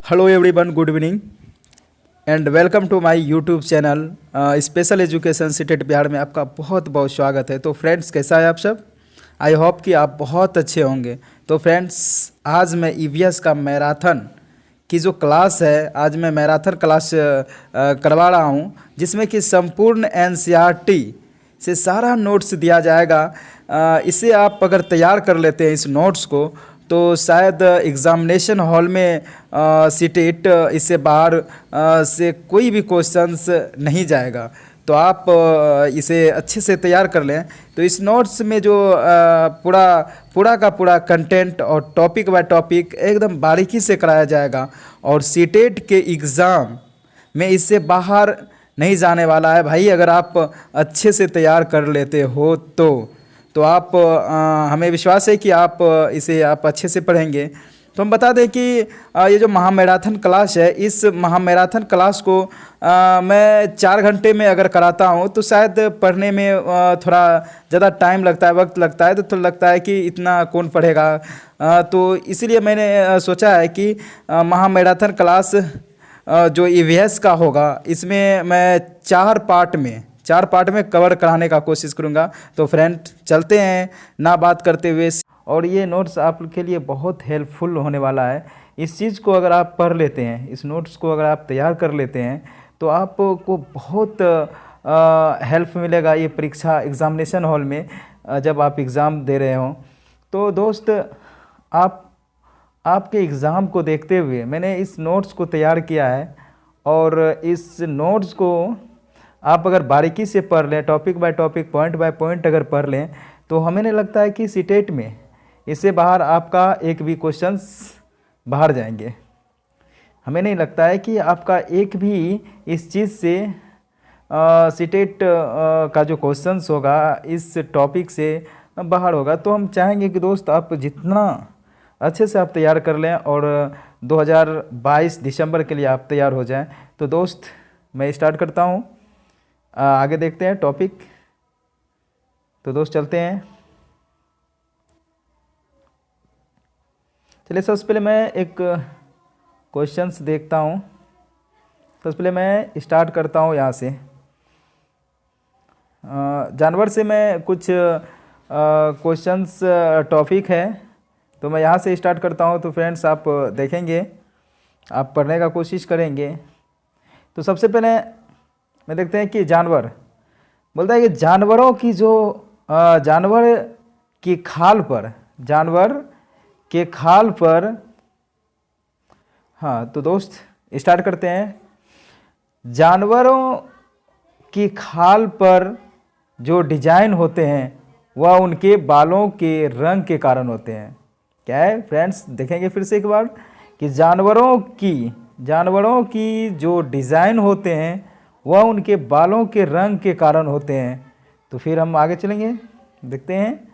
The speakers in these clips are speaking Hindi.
Hello everyone, good evening and welcome to my YouTube channel special education CTET Bihar में आपका बहुत बहुत स्वागत है। तो फ्रेंड्स, कैसा है आप सब? आई होप कि आप बहुत अच्छे होंगे। तो फ्रेंड्स, आज मैं ईवीएस का मैराथन की जो क्लास है, आज मैं मैराथन क्लास करवा रहा हूँ, जिसमें कि संपूर्ण एनसीईआरटी से सारा नोट्स दिया जाएगा। इसे आप अगर तैयार कर लेते हैं इस नोट्स को, तो शायद एग्ज़ामिनेशन हॉल में सीटेट इससे बाहर से कोई भी क्वेश्चंस नहीं जाएगा। तो आप इसे अच्छे से तैयार कर लें। तो इस नोट्स में जो पूरा का पूरा कंटेंट और टॉपिक बाय टॉपिक एकदम बारीकी से कराया जाएगा, और सीटेट के एग्ज़ाम में इससे बाहर नहीं जाने वाला है भाई। अगर आप अच्छे से तैयार कर लेते हो तो आप हमें विश्वास है कि आप इसे आप अच्छे से पढ़ेंगे। तो हम बता दें कि ये जो महामैराथन क्लास है, इस महामैराथन क्लास को मैं 4 घंटे में अगर कराता हूँ तो शायद पढ़ने में थोड़ा ज़्यादा टाइम लगता है, वक्त लगता है। तो लगता है कि इतना कौन पढ़ेगा, तो इसीलिए मैंने सोचा है कि महामैराथन क्लास जो ईवीएस का होगा, इसमें मैं 4 पार्ट में कवर कराने का कोशिश करूँगा। तो फ्रेंड, चलते हैं ना बात करते हुए। और ये नोट्स आपके लिए बहुत हेल्पफुल होने वाला है। इस चीज़ को अगर आप पढ़ लेते हैं, इस नोट्स को अगर आप तैयार कर लेते हैं, तो आपको बहुत हेल्प मिलेगा ये परीक्षा एग्ज़ामिनेशन हॉल में जब आप एग्ज़ाम दे रहे हों। तो दोस्त, आपके एग्ज़ाम को देखते हुए मैंने इस नोट्स को तैयार किया है, और इस नोट्स को आप अगर बारीकी से पढ़ लें, topic by topic, point by point अगर पढ़ लें, तो हमें नहीं लगता है कि सीटेट में इससे बाहर आपका एक भी क्वेश्चंस बाहर जाएंगे। हमें नहीं लगता है कि आपका एक भी इस चीज़ से सीटेट का जो क्वेश्चंस होगा इस टॉपिक से बाहर होगा। तो हम चाहेंगे कि दोस्त, आप जितना अच्छे से आप तैयार कर लें और 2022 दिसंबर के लिए आप तैयार हो जाएं। तो दोस्त, मैं स्टार्ट करता हूं, आगे देखते हैं टॉपिक। तो दोस्त, चलते हैं। चलिए, सबसे पहले मैं एक क्वेश्चंस देखता हूं। सबसे पहले मैं स्टार्ट करता हूं यहाँ से। जानवर से मैं कुछ क्वेश्चंस टॉपिक है, तो मैं यहाँ से स्टार्ट करता हूँ। तो फ्रेंड्स, आप देखेंगे, आप पढ़ने का कोशिश करेंगे। तो सबसे पहले मैं देखते हैं कि जानवर बोलता है कि जानवरों की जो जानवर की खाल पर हाँ, तो दोस्त स्टार्ट करते हैं। जानवरों की खाल पर जो डिजाइन होते हैं वह उनके बालों के रंग के कारण होते हैं। क्या है फ्रेंड्स? देखेंगे फिर से एक बार कि जानवरों की जो डिज़ाइन होते हैं वह उनके बालों के रंग के कारण होते हैं। तो फिर हम आगे चलेंगे, देखते हैं।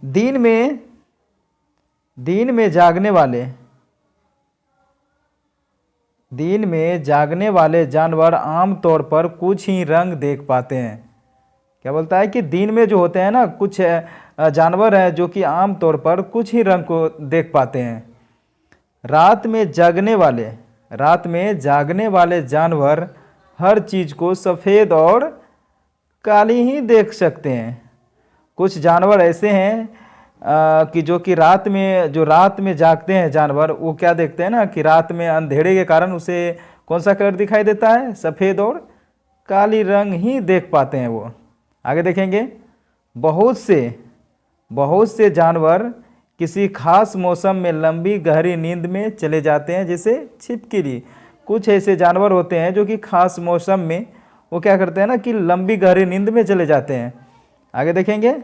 दिन में जागने वाले जानवर आमतौर पर कुछ ही रंग देख पाते हैं। क्या बोलता है कि दिन में जो होते हैं ना, कुछ जानवर हैं जो कि आमतौर पर कुछ ही रंग को देख पाते हैं। रात में जागने वाले जानवर हर चीज़ को सफ़ेद और काली ही देख सकते हैं। कुछ जानवर ऐसे हैं कि जो कि रात में जागते हैं जानवर, वो क्या देखते हैं ना कि रात में अंधेरे के कारण उसे कौन सा कलर दिखाई देता है? सफ़ेद और काली रंग ही देख पाते हैं वो। आगे देखेंगे, बहुत से जानवर किसी खास मौसम में लंबी गहरी नींद में चले जाते हैं, जैसे छिपकली। कुछ ऐसे जानवर होते हैं जो कि खास मौसम में वो क्या करते हैं ना कि लंबी गहरी नींद में चले जाते हैं। आगे देखेंगे।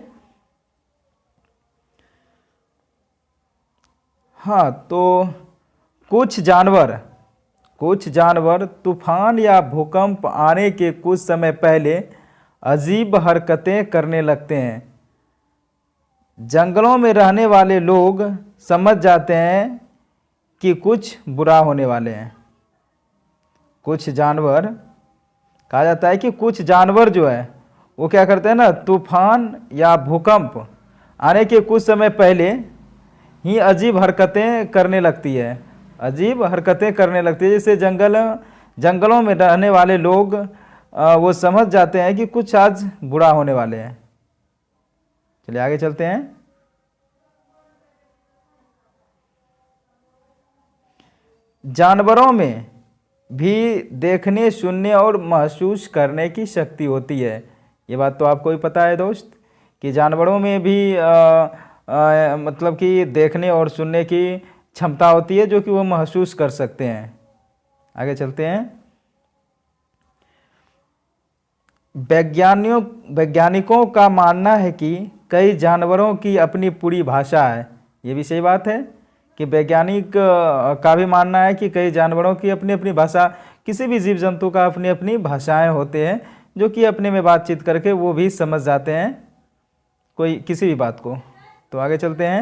हाँ, तो कुछ जानवर तूफान या भूकंप आने के कुछ समय पहले अजीब हरकतें करने लगते हैं। जंगलों में रहने वाले लोग समझ जाते हैं कि कुछ बुरा होने वाले हैं। कुछ जानवर, कहा जाता है कि कुछ जानवर जो है वो क्या करते हैं ना, तूफान या भूकंप आने के कुछ समय पहले ही अजीब हरकतें करने लगती है, अजीब हरकतें करने लगती है। जैसे जंगलों में रहने वाले लोग वो समझ जाते हैं कि कुछ आज बुरा होने वाले हैं। चलिए आगे चलते हैं। जानवरों में भी देखने, सुनने और महसूस करने की शक्ति होती है। ये बात तो आपको भी पता है दोस्त, कि जानवरों में भी मतलब कि देखने और सुनने की क्षमता होती है, जो कि वो महसूस कर सकते हैं। आगे चलते हैं। वैज्ञानिकों का मानना है कि कई जानवरों की अपनी पूरी भाषा है। ये भी सही बात है कि वैज्ञानिक का भी मानना है कि कई जानवरों की अपनी अपनी भाषा, किसी भी जीव जंतु का अपनी अपनी भाषाएं होते हैं, जो कि अपने में बातचीत करके वो भी समझ जाते हैं कोई किसी भी बात को। तो आगे चलते हैं।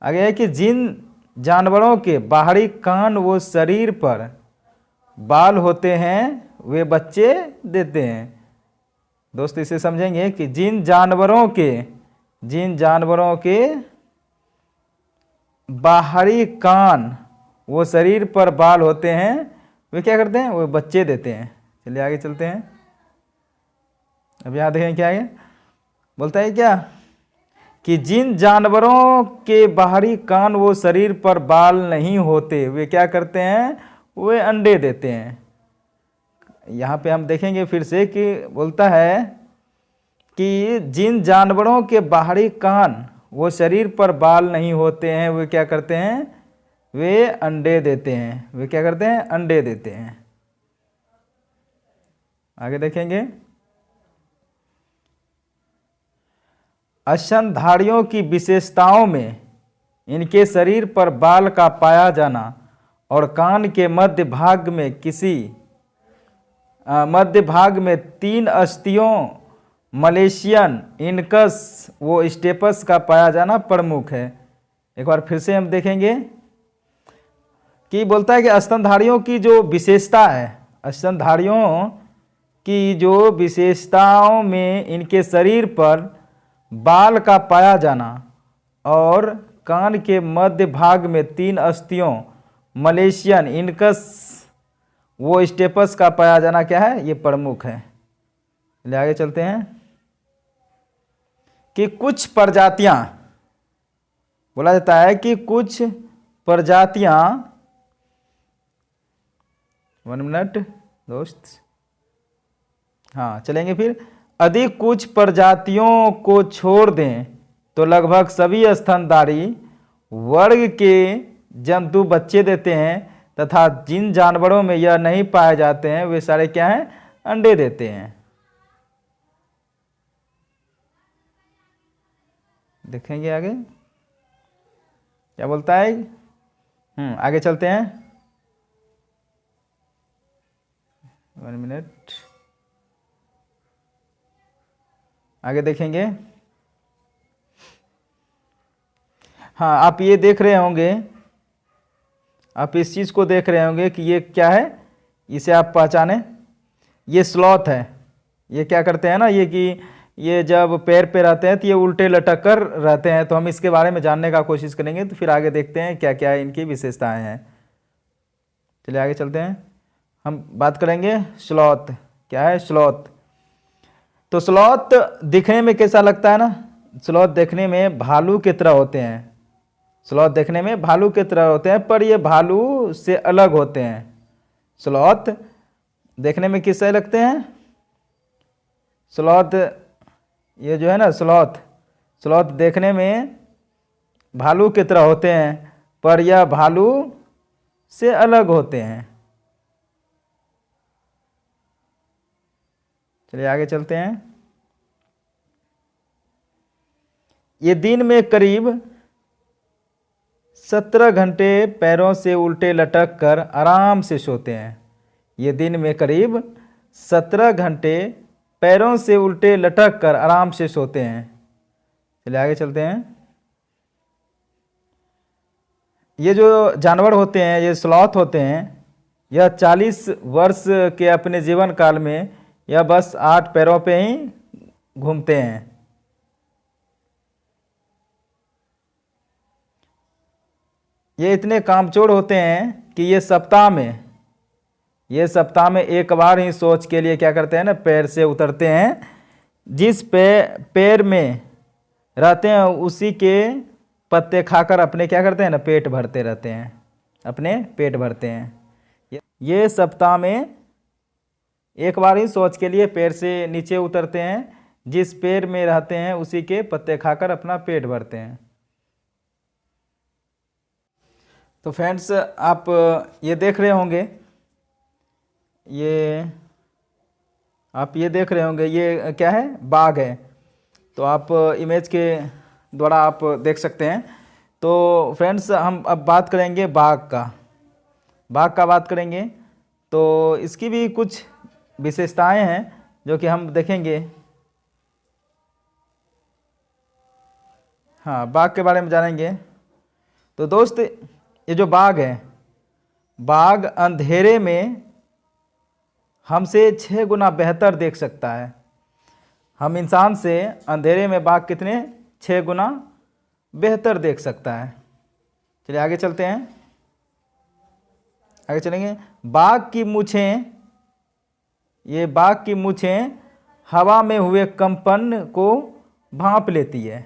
आगे है कि जिन जानवरों के बाहरी कान व शरीर पर बाल होते हैं वे बच्चे देते हैं। दोस्त इसे समझेंगे कि जिन जानवरों के बाहरी कान वो शरीर पर बाल होते हैं, वे क्या करते हैं, वो बच्चे देते हैं। चलिए आगे चलते हैं। अब यहाँ देखें क्या है, बोलता है क्या कि जिन जानवरों के बाहरी कान वो शरीर पर बाल नहीं होते, वे क्या करते हैं, वे अंडे देते हैं। यहाँ पे हम देखेंगे फिर से कि बोलता है कि जिन जानवरों के बाहरी कान वो शरीर पर बाल नहीं होते हैं, वे क्या करते हैं, वे अंडे देते हैं। वे क्या करते हैं, अंडे देते हैं। आगे देखेंगे। स्तनधारियों की विशेषताओं में इनके शरीर पर बाल का पाया जाना और कान के मध्य भाग में 3 अस्थियों मलेशियन, इनकस वो स्टेपस का पाया जाना प्रमुख है। एक बार फिर से हम देखेंगे कि बोलता है कि स्तनधारियों की जो विशेषता है, स्तनधारियों की जो विशेषताओं में इनके शरीर पर बाल का पाया जाना और कान के मध्य भाग में 3 अस्थियों मलेशियन, इनकस वो स्टेपस का पाया जाना क्या है, ये प्रमुख है। ले आगे चलते हैं कि कुछ प्रजातियां, बोला जाता है कि कुछ प्रजातियां, 1 मिनट दोस्त, हाँ चलेंगे फिर। अधिक कुछ प्रजातियों को छोड़ दें तो लगभग सभी स्तनधारी वर्ग के जंतु बच्चे देते हैं, तथा जिन जानवरों में यह नहीं पाए जाते हैं वे सारे क्या हैं, अंडे देते हैं। देखेंगे आगे क्या बोलता है। आगे चलते हैं। 1 मिनट, आगे देखेंगे। हाँ, आप ये देख रहे होंगे, आप इस चीज़ को देख रहे होंगे कि ये क्या है, इसे आप पहचाने, ये स्लॉथ है। ये क्या करते हैं ना, ये कि ये जब पैर पे रहते हैं तो ये उल्टे लटक कर रहते हैं। तो हम इसके बारे में जानने का कोशिश करेंगे, तो फिर आगे देखते हैं क्या क्या इनकी विशेषताएं हैं। चलिए आगे चलते हैं। हम बात करेंगे स्लॉथ। क्या है स्लॉथ? तो स्लॉथ दिखने में कैसा लगता है ना, स्लॉथ देखने में भालू की तरह होते हैं। स्लॉथ देखने में भालू की तरह होते हैं, पर ये भालू से अलग होते हैं। स्लॉथ देखने में किससे लगते हैं? स्लॉथ, ये जो है ना स्लॉथ देखने में भालू की तरह होते हैं, पर यह भालू से अलग होते हैं। चलिए आगे चलते हैं। ये दिन में करीब 17 घंटे पैरों से उल्टे लटक कर आराम से सोते हैं। ये दिन में करीब 17 घंटे पैरों से उल्टे लटक कर आराम से सोते हैं। चलिए आगे चलते हैं। ये जो जानवर होते हैं, ये स्लॉथ होते हैं, यह 40 वर्ष के अपने जीवन काल में यह बस 8 पैरों पे ही घूमते हैं। ये इतने कामचोर होते हैं कि ये सप्ताह में एक बार ही शौच के लिए क्या करते हैं ना, पैर से उतरते हैं। जिस पैर में रहते हैं उसी के पत्ते खाकर अपने क्या करते हैं ना, पेट भरते रहते हैं, अपने पेट भरते हैं। ये सप्ताह में एक बार ही शौच के लिए पैर से नीचे उतरते हैं, जिस पैर में रहते हैं उसी के पत्ते खाकर अपना पेट भरते हैं। तो फ्रेंड्स, आप ये देख रहे होंगे, आप ये देख रहे होंगे, ये क्या है, बाघ है। तो आप इमेज के द्वारा आप देख सकते हैं। तो फ्रेंड्स, हम अब बात करेंगे बाघ का बात करेंगे। तो इसकी भी कुछ विशेषताएं हैं जो कि हम देखेंगे। हाँ, बाघ के बारे में जानेंगे। तो दोस्त, ये जो बाघ है, बाघ अंधेरे में हमसे 6 गुना बेहतर देख सकता है। हम इंसान से अंधेरे में बाघ कितने 6 गुना बेहतर देख सकता है। चलिए आगे चलते हैं, आगे चलेंगे। बाघ की मूछें हवा में हुए कंपन को भांप लेती है।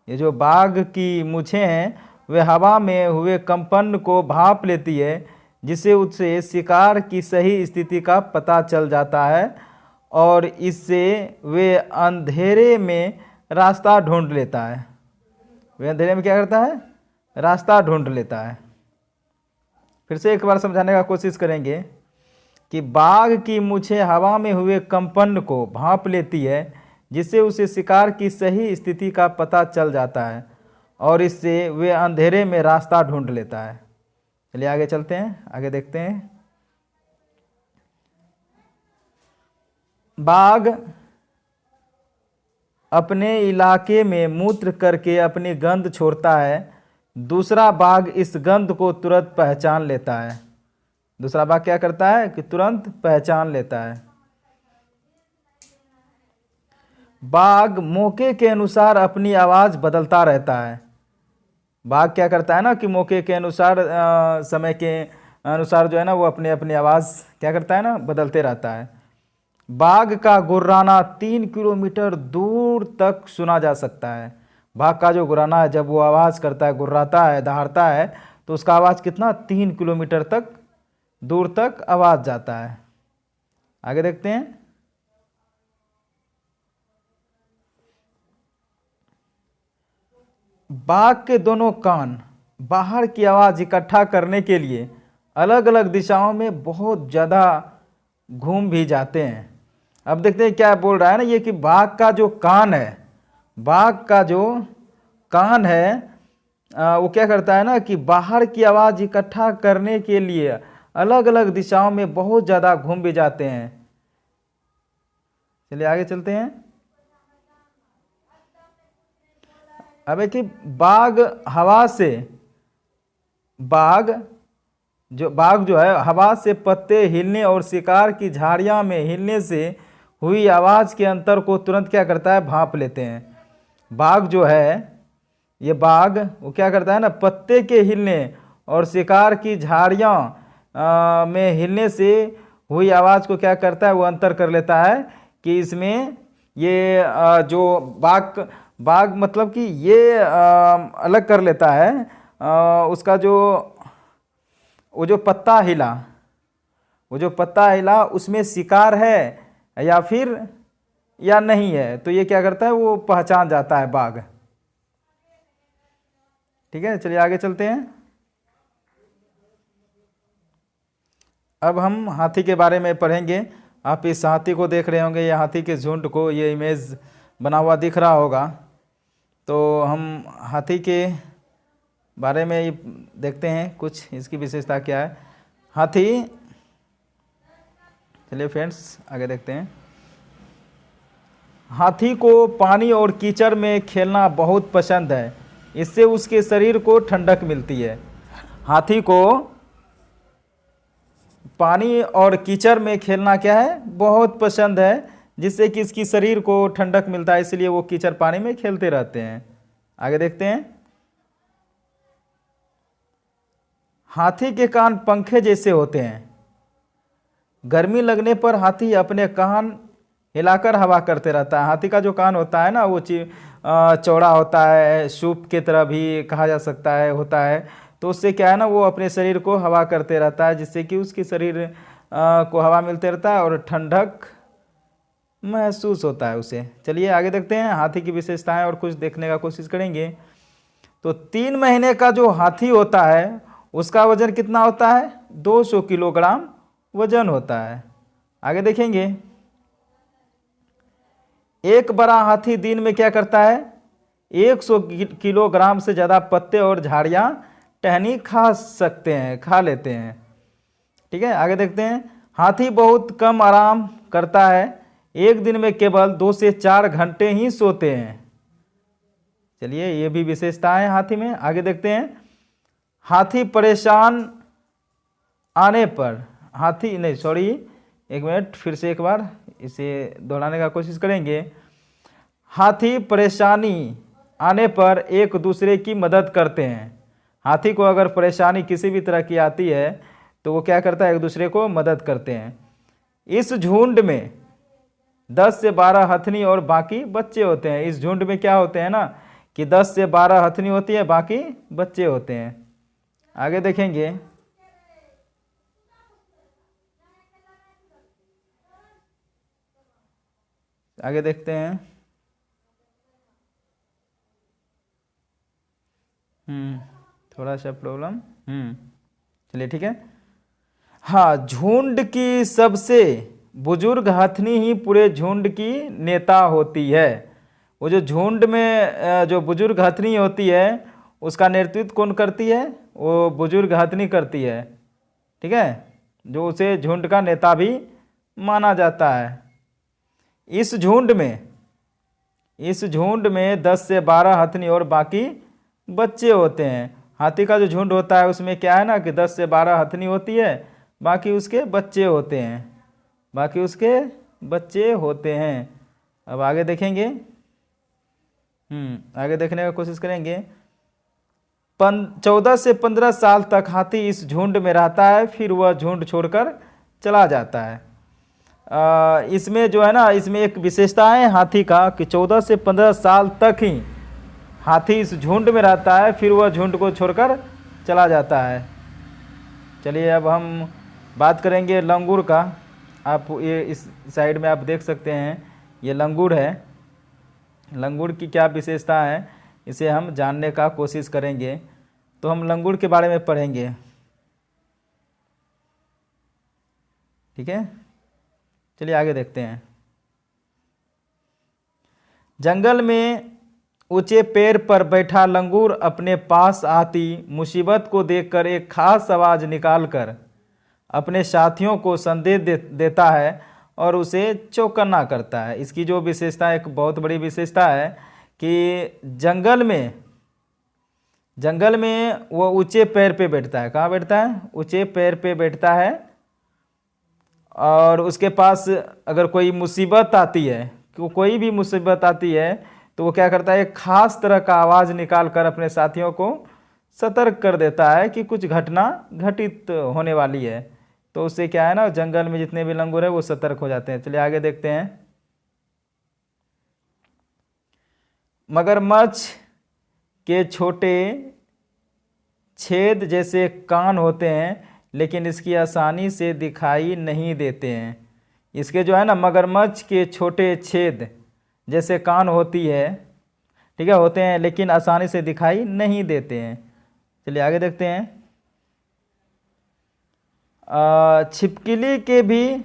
ये जो बाघ की मूछें हैं वे हवा में हुए कंपन को भांप लेती है, जिससे उससे शिकार की सही स्थिति का पता चल जाता है और इससे वे अंधेरे में रास्ता ढूंढ लेता है। वे अंधेरे में क्या करता है, रास्ता ढूंढ लेता है। फिर से एक बार समझाने का कोशिश करेंगे कि बाघ की मूछें हवा में हुए कंपन को भांप लेती है, जिससे उसे शिकार की सही स्थिति का पता चल जाता है और इससे वे अंधेरे में रास्ता ढूंढ लेता है। चलिए आगे चलते हैं, आगे देखते हैं। बाघ अपने इलाके में मूत्र करके अपनी गंध छोड़ता है। दूसरा बाघ इस गंध को तुरंत पहचान लेता है। दूसरा बाघ क्या करता है कि तुरंत पहचान लेता है। बाघ मौके के अनुसार अपनी आवाज़ बदलता रहता है। बाघ क्या करता है ना कि मौके के अनुसार, समय के अनुसार जो है ना, वो अपनी अपनी आवाज़ क्या करता है ना, बदलते रहता है। बाघ का गुर्राना 3 किलोमीटर दूर तक सुना जा सकता है। बाघ का जो गुर्राना है, जब वो आवाज़ करता है, गुर्राता है, दहाड़ता है, तो उसका आवाज़ कितना 3 किलोमीटर तक दूर तक आवाज़ जाता है। आगे देखते हैं। बाघ के दोनों कान बाहर की आवाज़ इकट्ठा करने के लिए अलग अलग दिशाओं में बहुत ज़्यादा घूम भी जाते हैं। अब देखते हैं क्या बोल रहा है ना ये, कि बाघ का जो कान है, वो क्या करता है ना कि बाहर की आवाज़ इकट्ठा करने के लिए अलग अलग दिशाओं में बहुत ज़्यादा घूम भी जाते हैं। चलिए आगे चलते हैं। अब है कि बाघ जो है हवा से पत्ते हिलने और शिकार की झाड़ियां में हिलने से हुई आवाज़ के अंतर को तुरंत क्या करता है, भांप लेते हैं। बाघ जो है, ये बाघ वो क्या करता है ना, पत्ते के हिलने और शिकार की झाड़ियां में हिलने से हुई आवाज़ को क्या करता है, वो अंतर कर लेता है कि इसमें ये जो बाघ मतलब कि ये अलग कर लेता है उसका वो जो पत्ता हिला उसमें शिकार है या नहीं है। तो ये क्या करता है, वो पहचान जाता है बाघ। ठीक है, चलिए आगे चलते हैं। अब हम हाथी के बारे में पढ़ेंगे। आप इस हाथी को देख रहे होंगे, ये हाथी के झुंड को ये इमेज बना हुआ दिख रहा होगा। तो हम हाथी के बारे में देखते हैं कुछ इसकी विशेषता क्या है। हाथी, चलिए फ्रेंड्स आगे देखते हैं। हाथी को पानी और कीचड़ में खेलना बहुत पसंद है, इससे उसके शरीर को ठंडक मिलती है। हाथी को पानी और कीचड़ में खेलना क्या है, बहुत पसंद है, जिससे कि इसकी शरीर को ठंडक मिलता है, इसलिए वो कीचड़ पानी में खेलते रहते हैं। आगे देखते हैं। हाथी के कान पंखे जैसे होते हैं। गर्मी लगने पर हाथी अपने कान हिलाकर हवा करते रहता है। हाथी का जो कान होता है ना वो चौड़ा होता है, सूप की तरह भी कहा जा सकता है होता है। तो उससे क्या है ना वो अपने शरीर को हवा करते रहता है, जिससे कि उसके शरीर को हवा मिलते रहता है और ठंडक महसूस होता है उसे। चलिए आगे देखते हैं हाथी की विशेषताएं और कुछ देखने का कोशिश करेंगे। तो 3 महीने का जो हाथी होता है उसका वजन कितना होता है? 200 किलोग्राम वजन होता है। आगे देखेंगे, एक बड़ा हाथी दिन में क्या करता है? 100 किलोग्राम से ज़्यादा पत्ते और झाड़ियाँ टहनी खा लेते हैं। ठीक है, आगे देखते हैं। हाथी बहुत कम आराम करता है, एक दिन में केवल 2 से 4 घंटे ही सोते हैं। चलिए ये भी विशेषता है हाथी में। आगे देखते हैं, हाथी परेशान आने पर एक मिनट फिर से एक बार इसे दोहराने का कोशिश करेंगे। हाथी परेशानी आने पर एक दूसरे की मदद करते हैं। हाथी को अगर परेशानी किसी भी तरह की आती है तो वो क्या करता है? एक दूसरे को मदद करते हैं। इस झुंड में 10 से 12 हथनी और बाकी बच्चे होते हैं। इस झुंड में क्या होते हैं ना कि 10 से 12 हथनी होती है, बाकी बच्चे होते हैं। आगे देखेंगे, आगे देखते हैं। थोड़ा सा प्रॉब्लम। चलिए ठीक है। हाँ, झुंड की सबसे बुजुर्ग हथनी ही पूरे झुंड की नेता होती है। वो जो झुंड में जो बुजुर्ग हथनी होती है उसका नेतृत्व कौन करती है? वो बुजुर्ग हथनी करती है। ठीक है, जो उसे झुंड का नेता भी माना जाता है। इस झुंड में 10 से 12 हथनी और बाकी बच्चे होते हैं। हाथी का जो झुंड होता है उसमें क्या है ना कि 10 से 12 हथनी होती है, बाकी उसके बच्चे होते हैं। अब आगे देखेंगे, आगे देखने का कोशिश करेंगे। 14 से 15 साल तक हाथी इस झुंड में रहता है, फिर वह झुंड छोड़कर चला जाता है। इसमें जो है ना, इसमें एक विशेषता है हाथी का कि 14 से 15 साल तक ही हाथी इस झुंड में रहता है, फिर वह झुंड को छोड़कर चला जाता है। चलिए अब हम बात करेंगे लंगूर का। आप ये इस साइड में आप देख सकते हैं, ये लंगूर है। लंगूर की क्या विशेषता है इसे हम जानने का कोशिश करेंगे। तो हम लंगूर के बारे में पढ़ेंगे। ठीक है, चलिए आगे देखते हैं। जंगल में ऊंचे पेड़ पर बैठा लंगूर अपने पास आती मुसीबत को देखकर एक खास आवाज़ निकालकर अपने साथियों को संदेश देता है और उसे चौकन्ना करता है। इसकी जो विशेषता, एक बहुत बड़ी विशेषता है कि जंगल में वो ऊंचे पेड़ पे बैठता है। कहाँ बैठता है? ऊंचे पेड़ पे बैठता है। और उसके पास अगर कोई मुसीबत आती है, कोई भी मुसीबत आती है तो वो क्या करता है? एक खास तरह का आवाज़ निकाल कर अपने साथियों को सतर्क कर देता है कि कुछ घटना घटित होने वाली है। तो उससे क्या है ना, जंगल में जितने भी लंगूर है वो सतर्क हो जाते हैं। चलिए आगे देखते हैं। मगरमच्छ के छोटे छेद जैसे कान होते हैं, लेकिन इसकी आसानी से दिखाई नहीं देते हैं। इसके जो है ना, मगरमच्छ के छोटे छेद जैसे कान होती है, ठीक है, होते हैं, लेकिन आसानी से दिखाई नहीं देते हैं। चलिए आगे देखते हैं। छिपकली के भी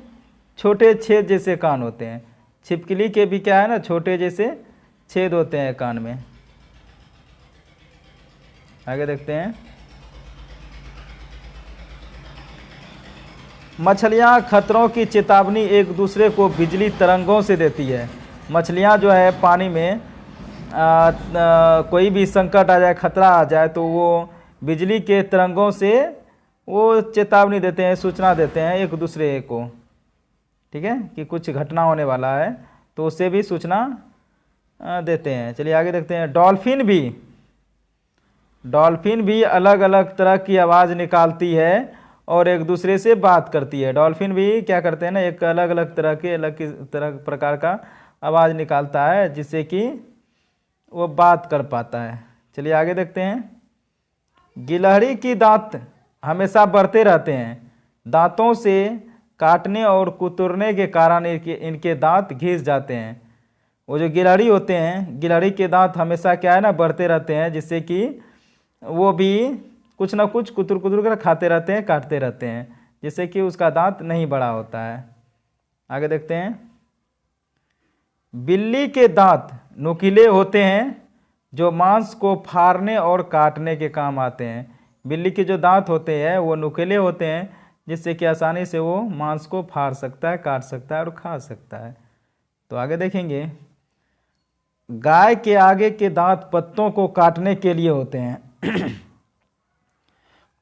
छोटे छेद जैसे कान होते हैं। छिपकली के भी क्या है ना, छोटे जैसे छेद होते हैं कान में। आगे देखते हैं। मछलियाँ खतरों की चेतावनी एक दूसरे को बिजली तरंगों से देती है। मछलियाँ जो है पानी में कोई भी संकट आ जाए, खतरा आ जाए, तो वो बिजली के तरंगों से वो चेतावनी देते हैं, सूचना देते हैं एक दूसरे को। ठीक है, कि कुछ घटना होने वाला है, तो उससे भी सूचना देते हैं। चलिए आगे देखते हैं। डॉल्फिन भी अलग अलग तरह की आवाज़ निकालती है और एक दूसरे से बात करती है। डॉल्फिन भी क्या करते हैं ना, एक अलग अलग तरह के प्रकार का आवाज़ निकालता है जिससे कि वो बात कर पाता है। चलिए आगे देखते हैं। गिलहरी की दांत हमेशा बढ़ते रहते हैं। दांतों से काटने और कुतरने के कारण इनके दांत घिस जाते हैं। वो जो गिलहरी होते हैं, गिलहरी के दांत हमेशा क्या है ना, बढ़ते रहते हैं, जिससे कि वो भी कुछ ना कुछ कुतर कुतर कर खाते रहते हैं, काटते रहते हैं, जिससे कि उसका दांत नहीं बड़ा होता है। आगे देखते हैं। बिल्ली के दांत नुकीले होते हैं जो मांस को फाड़ने और काटने के काम आते हैं। बिल्ली के जो दांत होते हैं वो नुकीले होते हैं, जिससे कि आसानी से वो मांस को फाड़ सकता है, काट सकता है और खा सकता है। तो आगे देखेंगे। गाय के आगे के दांत पत्तों को काटने के लिए होते हैं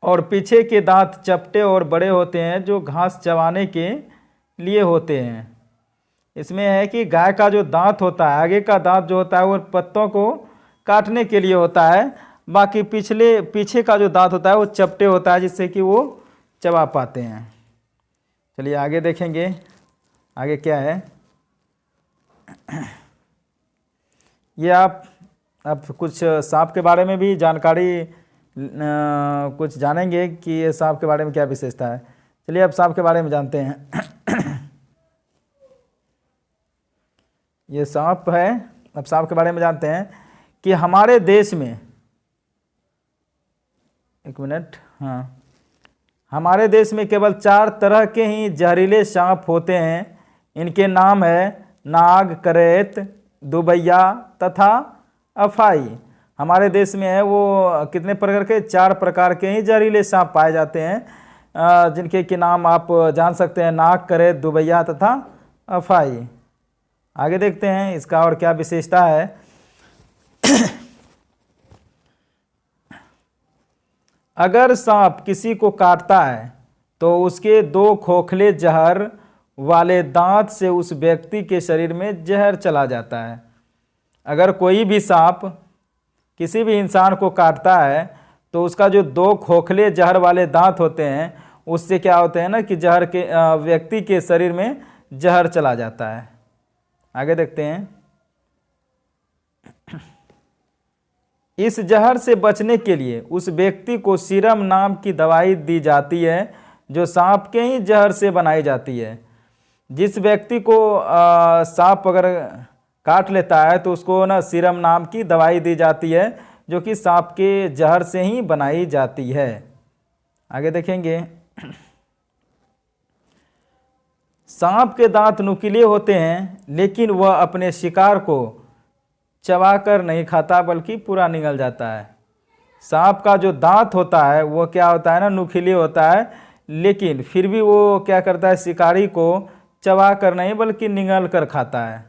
और पीछे के दांत चपटे और बड़े होते हैं जो घास चबाने के लिए होते हैं। इसमें है कि गाय का जो दांत होता है, आगे का दांत जो होता है वो पत्तों को काटने के लिए होता है, बाकी पीछे का जो दांत होता है वो चपटे होता है, जिससे कि वो चबा पाते हैं। चलिए आगे देखेंगे आगे क्या है। ये आप कुछ सांप के बारे में भी जानकारी कुछ जानेंगे कि ये सांप के बारे में क्या विशेषता है। चलिए अब सांप के बारे में जानते हैं। ये सांप है। अब सांप के बारे में जानते हैं कि हमारे देश में, एक मिनट, हाँ, हमारे देश में केवल 4 तरह के ही जहरीले सांप होते हैं। इनके नाम है नाग, करेत, दुबैया तथा अफाई। हमारे देश में है वो कितने प्रकार के, 4 प्रकार के ही जहरीले सांप पाए जाते हैं, जिनके के नाम आप जान सकते हैं, नाग, करेत, दुबैया तथा अफाई। आगे देखते हैं इसका और क्या विशेषता है। अगर सांप किसी को काटता है तो उसके 2 खोखले जहर वाले दांत से उस व्यक्ति के शरीर में जहर चला जाता है। अगर कोई भी सांप किसी भी इंसान को काटता है तो उसका जो 2 खोखले जहर वाले दांत होते हैं, उससे क्या होते हैं ना कि जहर के व्यक्ति के शरीर में जहर चला जाता है। आगे देखते हैं। इस जहर से बचने के लिए उस व्यक्ति को सीरम नाम की दवाई दी जाती है जो सांप के ही जहर से बनाई जाती है। जिस व्यक्ति को सांप अगर काट लेता है तो उसको ना सीरम नाम की दवाई दी जाती है जो कि सांप के जहर से ही बनाई जाती है। आगे देखेंगे। सांप के दांत नुकीले होते हैं लेकिन वह अपने शिकार को चबाकर नहीं खाता बल्कि पूरा निगल जाता है। सांप का जो दांत होता है वो क्या होता है ना, नुकीले होता है, लेकिन फिर भी वो क्या करता है, शिकारी को चबा कर नहीं बल्कि निगल कर खाता है।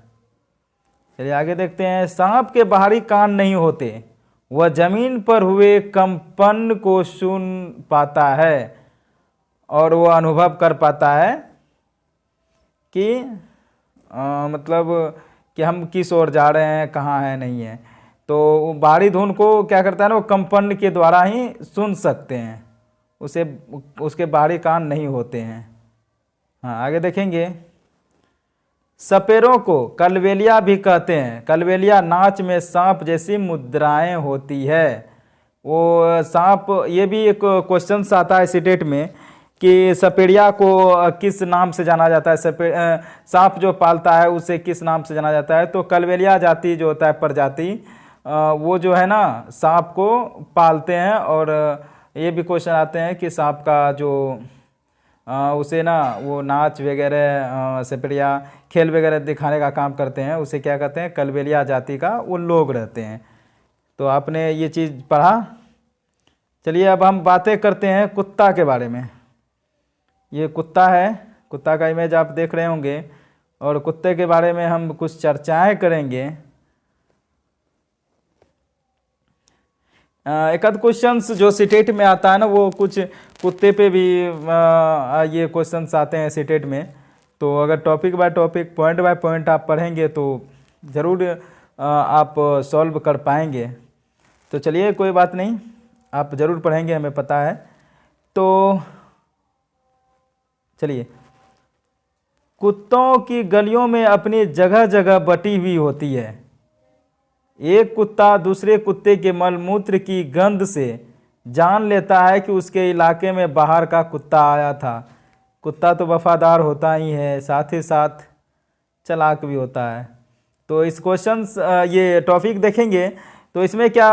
चलिए आगे देखते हैं। सांप के बाहरी कान नहीं होते, वह जमीन पर हुए कंपन को सुन पाता है और वह अनुभव कर पाता है कि मतलब कि हम किस ओर जा रहे हैं, कहाँ है, नहीं है। तो बाहरी धुन को क्या करता है ना, वो कंपन के द्वारा ही सुन सकते हैं, उसके बाहरी कान नहीं होते हैं। हाँ आगे देखेंगे। सपेरों को कलबेलिया भी कहते हैं। कलबेलिया नाच में सांप जैसी मुद्राएं होती है। वो सांप, ये भी एक क्वेश्चन आता है सीटेट में कि सपेड़िया को किस नाम से जाना जाता है, सांप जो पालता है उसे किस नाम से जाना जाता है। तो कलबेलिया जाति जो होता है, प्रजाति, वो जो है ना सांप को पालते हैं। और ये भी क्वेश्चन आते हैं कि सांप का जो उसे ना वो नाच वगैरह, सपेड़िया खेल वगैरह दिखाने का काम करते हैं, उसे क्या कहते हैं, कलबेलिया जाति का वो लोग रहते हैं। तो आपने ये चीज़ पढ़ा। चलिए अब हम बातें करते हैं कुत्ता के बारे में। ये कुत्ता है, कुत्ता का इमेज आप देख रहे होंगे और कुत्ते के बारे में हम कुछ चर्चाएं करेंगे। एक आध क्वेश्चंस जो सीटेट में आता है ना, वो कुछ कुत्ते पे भी ये क्वेश्चंस आते हैं सीटेट में। तो अगर topic by topic, point by point आप पढ़ेंगे तो ज़रूर आप सॉल्व कर पाएंगे। तो चलिए कोई बात नहीं, आप ज़रूर पढ़ेंगे, हमें पता है। तो चलिए, कुत्तों की गलियों में अपनी जगह जगह बटी हुई होती है। एक कुत्ता दूसरे कुत्ते के मलमूत्र की गंध से जान लेता है कि उसके इलाके में बाहर का कुत्ता आया था। कुत्ता तो वफादार होता ही है, साथ ही साथ चालाक भी होता है। तो इस क्वेश्चन ये टॉपिक देखेंगे तो इसमें क्या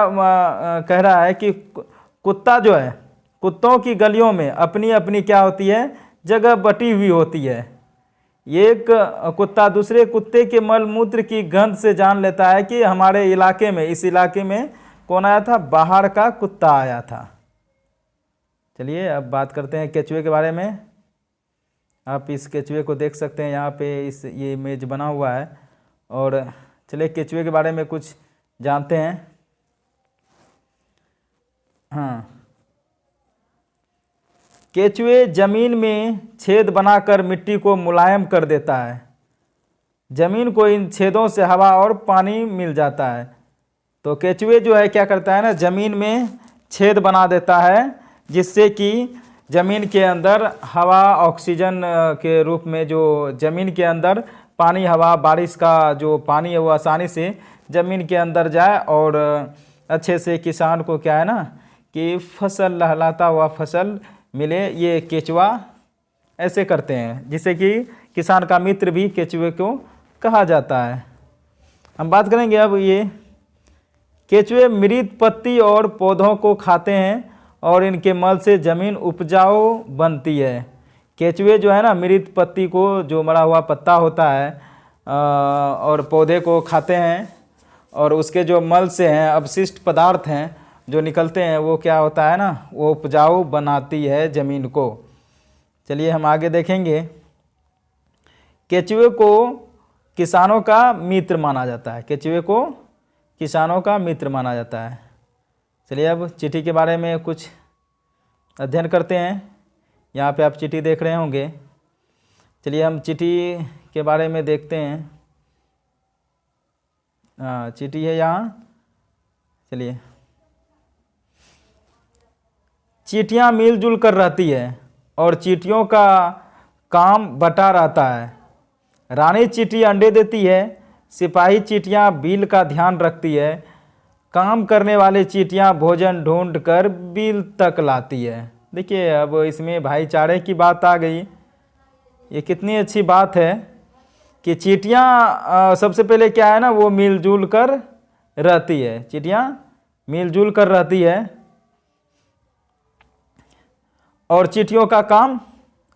कह रहा है कि कुत्ता जो है, कुत्तों की गलियों में अपनी अपनी क्या होती है, जगह बटी हुई होती है। एक कुत्ता दूसरे कुत्ते के मलमूत्र की गंध से जान लेता है कि हमारे इलाके में, इस इलाके में कौन आया था, बाहर का कुत्ता आया था। चलिए अब बात करते हैं केचुए के बारे में। आप इस केचुए को देख सकते हैं, यहाँ पे ये इमेज बना हुआ है। और चलिए केचुए के बारे में कुछ जानते हैं। हाँ, केचुए जमीन में छेद बनाकर मिट्टी को मुलायम कर देता है। जमीन को इन छेदों से हवा और पानी मिल जाता है। तो केचुए जो है क्या करता है ना, जमीन में छेद बना देता है जिससे कि जमीन के अंदर हवा, ऑक्सीजन के रूप में जो जमीन के अंदर पानी, हवा, बारिश का जो पानी है वो आसानी से जमीन के अंदर जाए और अच्छे से किसान को क्या है ना कि फसल, लहलाता हुआ फसल मिले। ये केचुआ ऐसे करते हैं, जिससे कि किसान का मित्र भी केचुए को कहा जाता है। हम बात करेंगे अब ये केचुए मृत पत्ती और पौधों को खाते हैं और इनके मल से ज़मीन उपजाऊ बनती है। केचुए जो है ना, मृत पत्ती को, जो मरा हुआ पत्ता होता है, और पौधे को खाते हैं और उसके जो मल से हैं, अवशिष्ट पदार्थ हैं जो निकलते हैं, वो क्या होता है ना, वो उपजाऊ बनाती है ज़मीन को। चलिए हम आगे देखेंगे। केचुए को किसानों का मित्र माना जाता है। केचुए को किसानों का मित्र माना जाता है। चलिए अब चींटी के बारे में कुछ अध्ययन करते हैं। यहाँ पे आप चींटी देख रहे होंगे। चलिए हम चींटी के बारे में देखते हैं। हाँ, चींटी है यहाँ। चलिए, चींटियाँ मिलजुल कर रहती है और चींटियों का काम बटा रहता है। रानी चींटी अंडे देती है, सिपाही चींटियाँ बिल का ध्यान रखती है, काम करने वाले चींटियाँ भोजन ढूंढ कर बिल तक लाती है। देखिए अब इसमें भाईचारे की बात आ गई। ये कितनी अच्छी बात है कि चींटियाँ सबसे पहले क्या है ना, वो मिलजुल कर रहती है। चींटियाँ मिलजुल कर रहती है और चींटियों का काम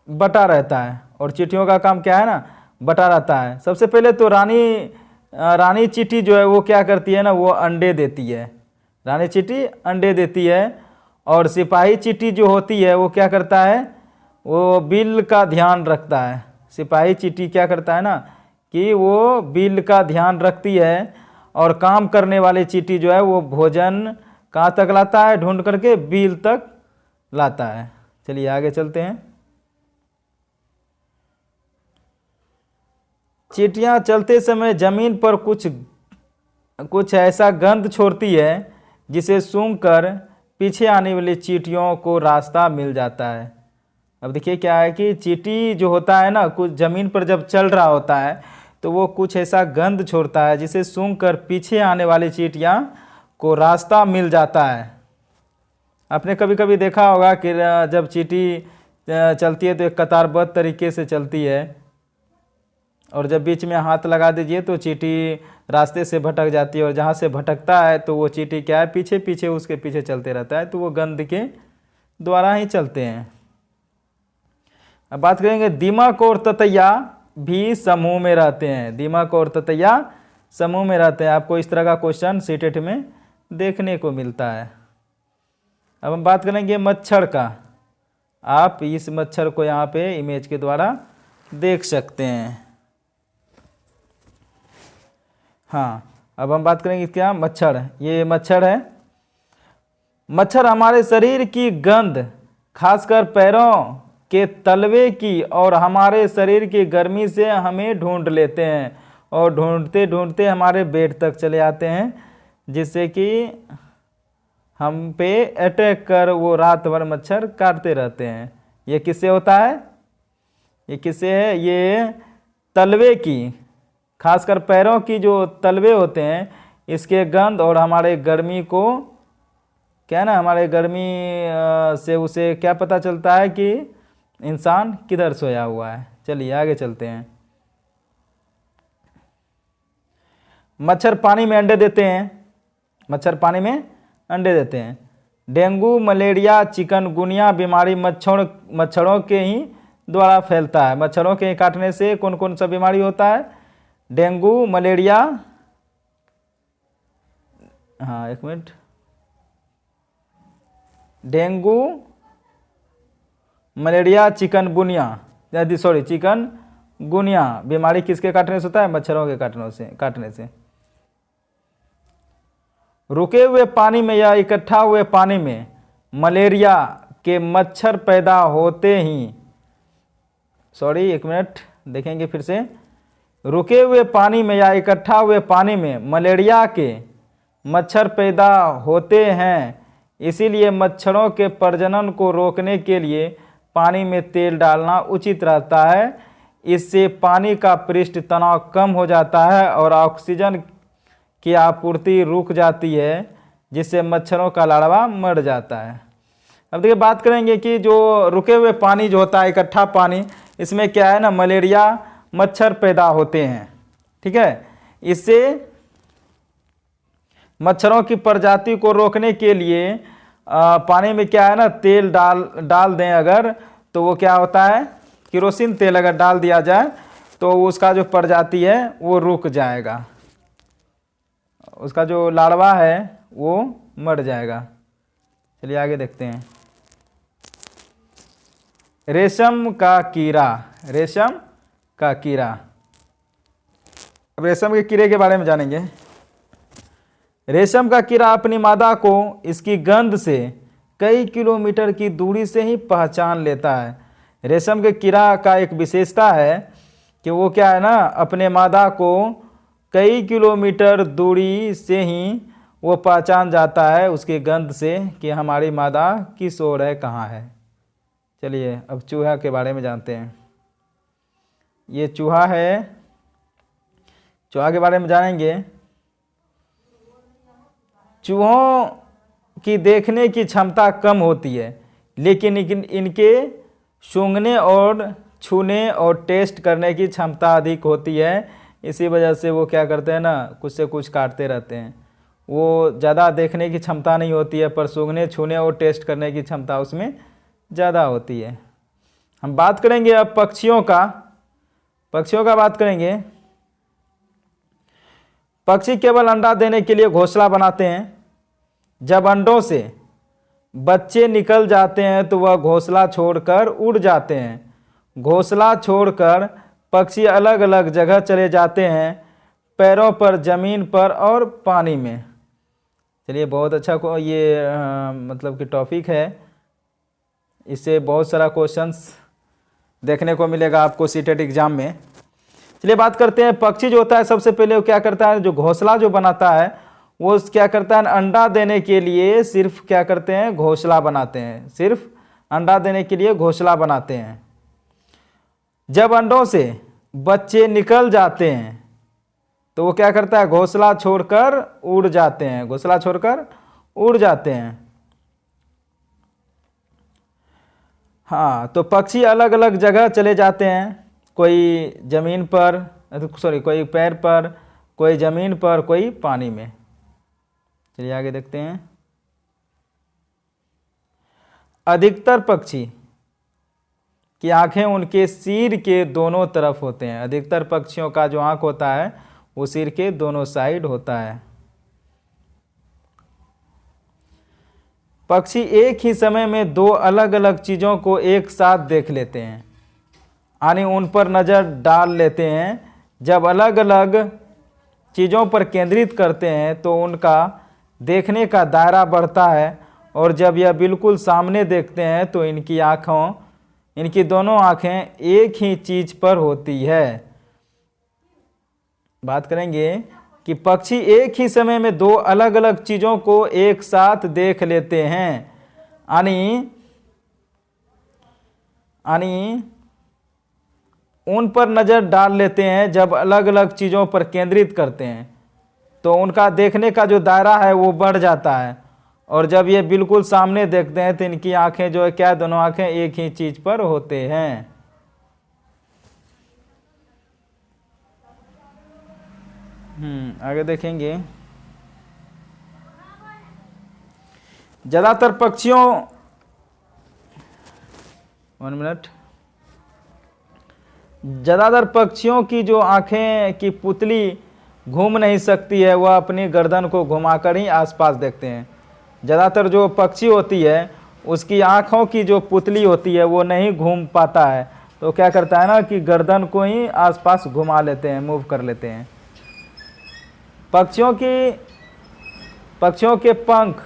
बटा रहता है। और चींटियों का काम क्या है ना, बटा रहता है। सबसे पहले तो रानी चींटी जो है वो क्या करती है ना, वो अंडे देती है। रानी चींटी अंडे देती है और सिपाही चींटी जो होती है वो क्या करता है, वो बिल का ध्यान रखता है। सिपाही चींटी क्या करता है ना कि वो बिल का ध्यान रखती है और काम करने वाले चींटी जो है वो भोजन कहाँ तक लाता है, ढूंढ करके बिल तक लाता है। चलिए आगे चलते हैं। चींटियाँ चलते समय जमीन पर कुछ ऐसा गंध छोड़ती है जिसे सूंघकर पीछे आने वाली चींटियों को रास्ता मिल जाता है। अब देखिए क्या है कि चींटी जो होता है ना, कुछ ज़मीन पर जब चल रहा होता है तो वो कुछ ऐसा गंध छोड़ता है जिसे सूंघकर पीछे आने वाली चींटियाँ को रास्ता मिल जाता है। आपने कभी कभी देखा होगा कि जब चींटी चलती है तो एक कतारबद्ध तरीके से चलती है और जब बीच में हाथ लगा दीजिए तो चींटी रास्ते से भटक जाती है और जहाँ से भटकता है तो वो चींटी क्या है, पीछे पीछे उसके पीछे चलते रहता है। तो वो गंध के द्वारा ही चलते हैं। अब बात करेंगे, दीमक और ततैया भी समूह में रहते हैं। दीमक और ततैया समूह में रहते हैं। आपको इस तरह का क्वेश्चन सीटेट में देखने को मिलता है। अब हम बात करेंगे मच्छर का। आप इस मच्छर को यहाँ पे इमेज के द्वारा देख सकते हैं। हाँ, अब हम बात करेंगे क्या, मच्छर। ये मच्छर है। मच्छर हमारे शरीर की गंध, खासकर पैरों के तलवे की और हमारे शरीर की गर्मी से हमें ढूंढ लेते हैं और ढूंढते ढूंढते हमारे पेट तक चले आते हैं, जिससे कि हम पे अटैक कर वो रात भर मच्छर काटते रहते हैं। ये किससे होता है? ये किससे है? ये तलवे की, खासकर पैरों की जो तलवे होते हैं, इसके गंध और हमारे गर्मी को क्या है ना, हमारे गर्मी से उसे क्या पता चलता है कि इंसान किधर सोया हुआ है। चलिए आगे चलते हैं। मच्छर पानी में अंडे देते हैं। मच्छर पानी में अंडे देते हैं। डेंगू, मलेरिया, चिकनगुनिया बीमारी मच्छरों के ही द्वारा फैलता है। मच्छरों के काटने से कौन कौन सा बीमारी होता है? डेंगू, मलेरिया, हाँ एक मिनट, डेंगू, मलेरिया, चिकनगुनिया बीमारी किसके काटने से होता है? मच्छरों के काटने से। रुके हुए पानी में या इकट्ठा हुए पानी में मलेरिया के मच्छर पैदा होते ही, एक मिनट देखेंगे फिर से। रुके हुए पानी में या इकट्ठा हुए पानी में मलेरिया के मच्छर पैदा होते हैं, इसीलिए मच्छरों के प्रजनन को रोकने के लिए पानी में तेल डालना उचित रहता है। इससे पानी का पृष्ठ तनाव कम हो जाता है और ऑक्सीजन की आपूर्ति रुक जाती है, जिससे मच्छरों का लार्वा मर जाता है। अब देखिए बात करेंगे कि जो रुके हुए पानी जो होता है, इकट्ठा पानी, इसमें क्या है ना, मलेरिया मच्छर पैदा होते हैं। ठीक है, इससे मच्छरों की प्रजाति को रोकने के लिए पानी में क्या है ना, तेल डाल दें अगर, तो वो क्या होता है, केरोसिन तेल अगर डाल दिया जाए तो उसका जो प्रजाति है वो रुक जाएगा, उसका जो लार्वा है वो मर जाएगा। चलिए आगे देखते हैं। रेशम का कीड़ा। रेशम का कीड़ा, अब रेशम के कीड़े के बारे में जानेंगे। रेशम का कीड़ा अपनी मादा को इसकी गंध से कई किलोमीटर की दूरी से ही पहचान लेता है। रेशम के कीड़ा का एक विशेषता है कि वो क्या है ना, अपने मादा को कई किलोमीटर दूरी से ही वो पहचान जाता है उसकी गंध से कि हमारी मादा किस ओर है, कहाँ है। चलिए अब चूहा के बारे में जानते हैं। ये चूहा है, चूहा के बारे में जानेंगे। चूहों की देखने की क्षमता कम होती है, लेकिन इनके सूंघने और छूने और टेस्ट करने की क्षमता अधिक होती है। इसी वजह से वो क्या करते हैं ना, कुछ से कुछ काटते रहते हैं। वो ज़्यादा देखने की क्षमता नहीं होती है, पर सूंघने, छूने और टेस्ट करने की क्षमता उसमें ज़्यादा होती है। हम बात करेंगे अब पक्षियों का बात करेंगे। पक्षी केवल अंडा देने के लिए घोंसला बनाते हैं। जब अंडों से बच्चे निकल जाते हैं तो वह घोंसला छोड़कर उड़ जाते हैं। घोंसला छोड़कर पक्षी अलग अलग जगह चले जाते हैं, पैरों पर, जमीन पर और पानी में। चलिए बहुत अच्छा ये मतलब कि टॉपिक है। इससे बहुत सारा क्वेश्चंस देखने को मिलेगा आपको सीटेट एग्जाम में। चलिए बात करते हैं। पक्षी जो होता है सबसे पहले वो क्या करता है, जो घोंसला जो बनाता है वो क्या करता है, अंडा देने के लिए सिर्फ क्या करते हैं, घोंसला बनाते हैं। सिर्फ अंडा देने के लिए घोंसला बनाते हैं। जब अंडों से बच्चे निकल जाते हैं तो वो क्या करता है, घोंसला छोड़कर उड़ जाते हैं। घोंसला छोड़कर उड़ जाते हैं। हाँ, तो पक्षी अलग अलग जगह चले जाते हैं। कोई जमीन पर, कोई पैर पर, कोई जमीन पर, कोई पानी में। चलिए आगे देखते हैं। अधिकतर पक्षी की आंखें उनके सिर के दोनों तरफ होते हैं। अधिकतर पक्षियों का जो आंख होता है वो सिर के दोनों साइड होता है। पक्षी एक ही समय में दो अलग अलग चीज़ों को एक साथ देख लेते हैं, यानी उन पर नज़र डाल लेते हैं। जब अलग अलग चीज़ों पर केंद्रित करते हैं तो उनका देखने का दायरा बढ़ता है, और जब यह बिल्कुल सामने देखते हैं तो इनकी दोनों आँखें एक ही चीज़ पर होती है। बात करेंगे कि पक्षी एक ही समय में दो अलग अलग चीज़ों को एक साथ देख लेते हैं, यानी उन पर नज़र डाल लेते हैं जब अलग अलग चीज़ों पर केंद्रित करते हैं तो उनका देखने का जो दायरा है वो बढ़ जाता है, और जब ये बिल्कुल सामने देखते हैं तो इनकी आंखें जो है क्या, दोनों आंखें एक ही चीज़ पर होते हैं। आगे देखेंगे। ज़्यादातर पक्षियों 1 मिनट, ज़्यादातर पक्षियों की जो आंखें की पुतली घूम नहीं सकती है, वह अपनी गर्दन को घुमाकर ही आसपास देखते हैं। ज़्यादातर जो पक्षी होती है उसकी आँखों की जो पुतली होती है वो नहीं घूम पाता है, तो क्या करता है ना कि गर्दन को ही आसपास घुमा लेते हैं, मूव कर लेते हैं। पक्षियों के पंख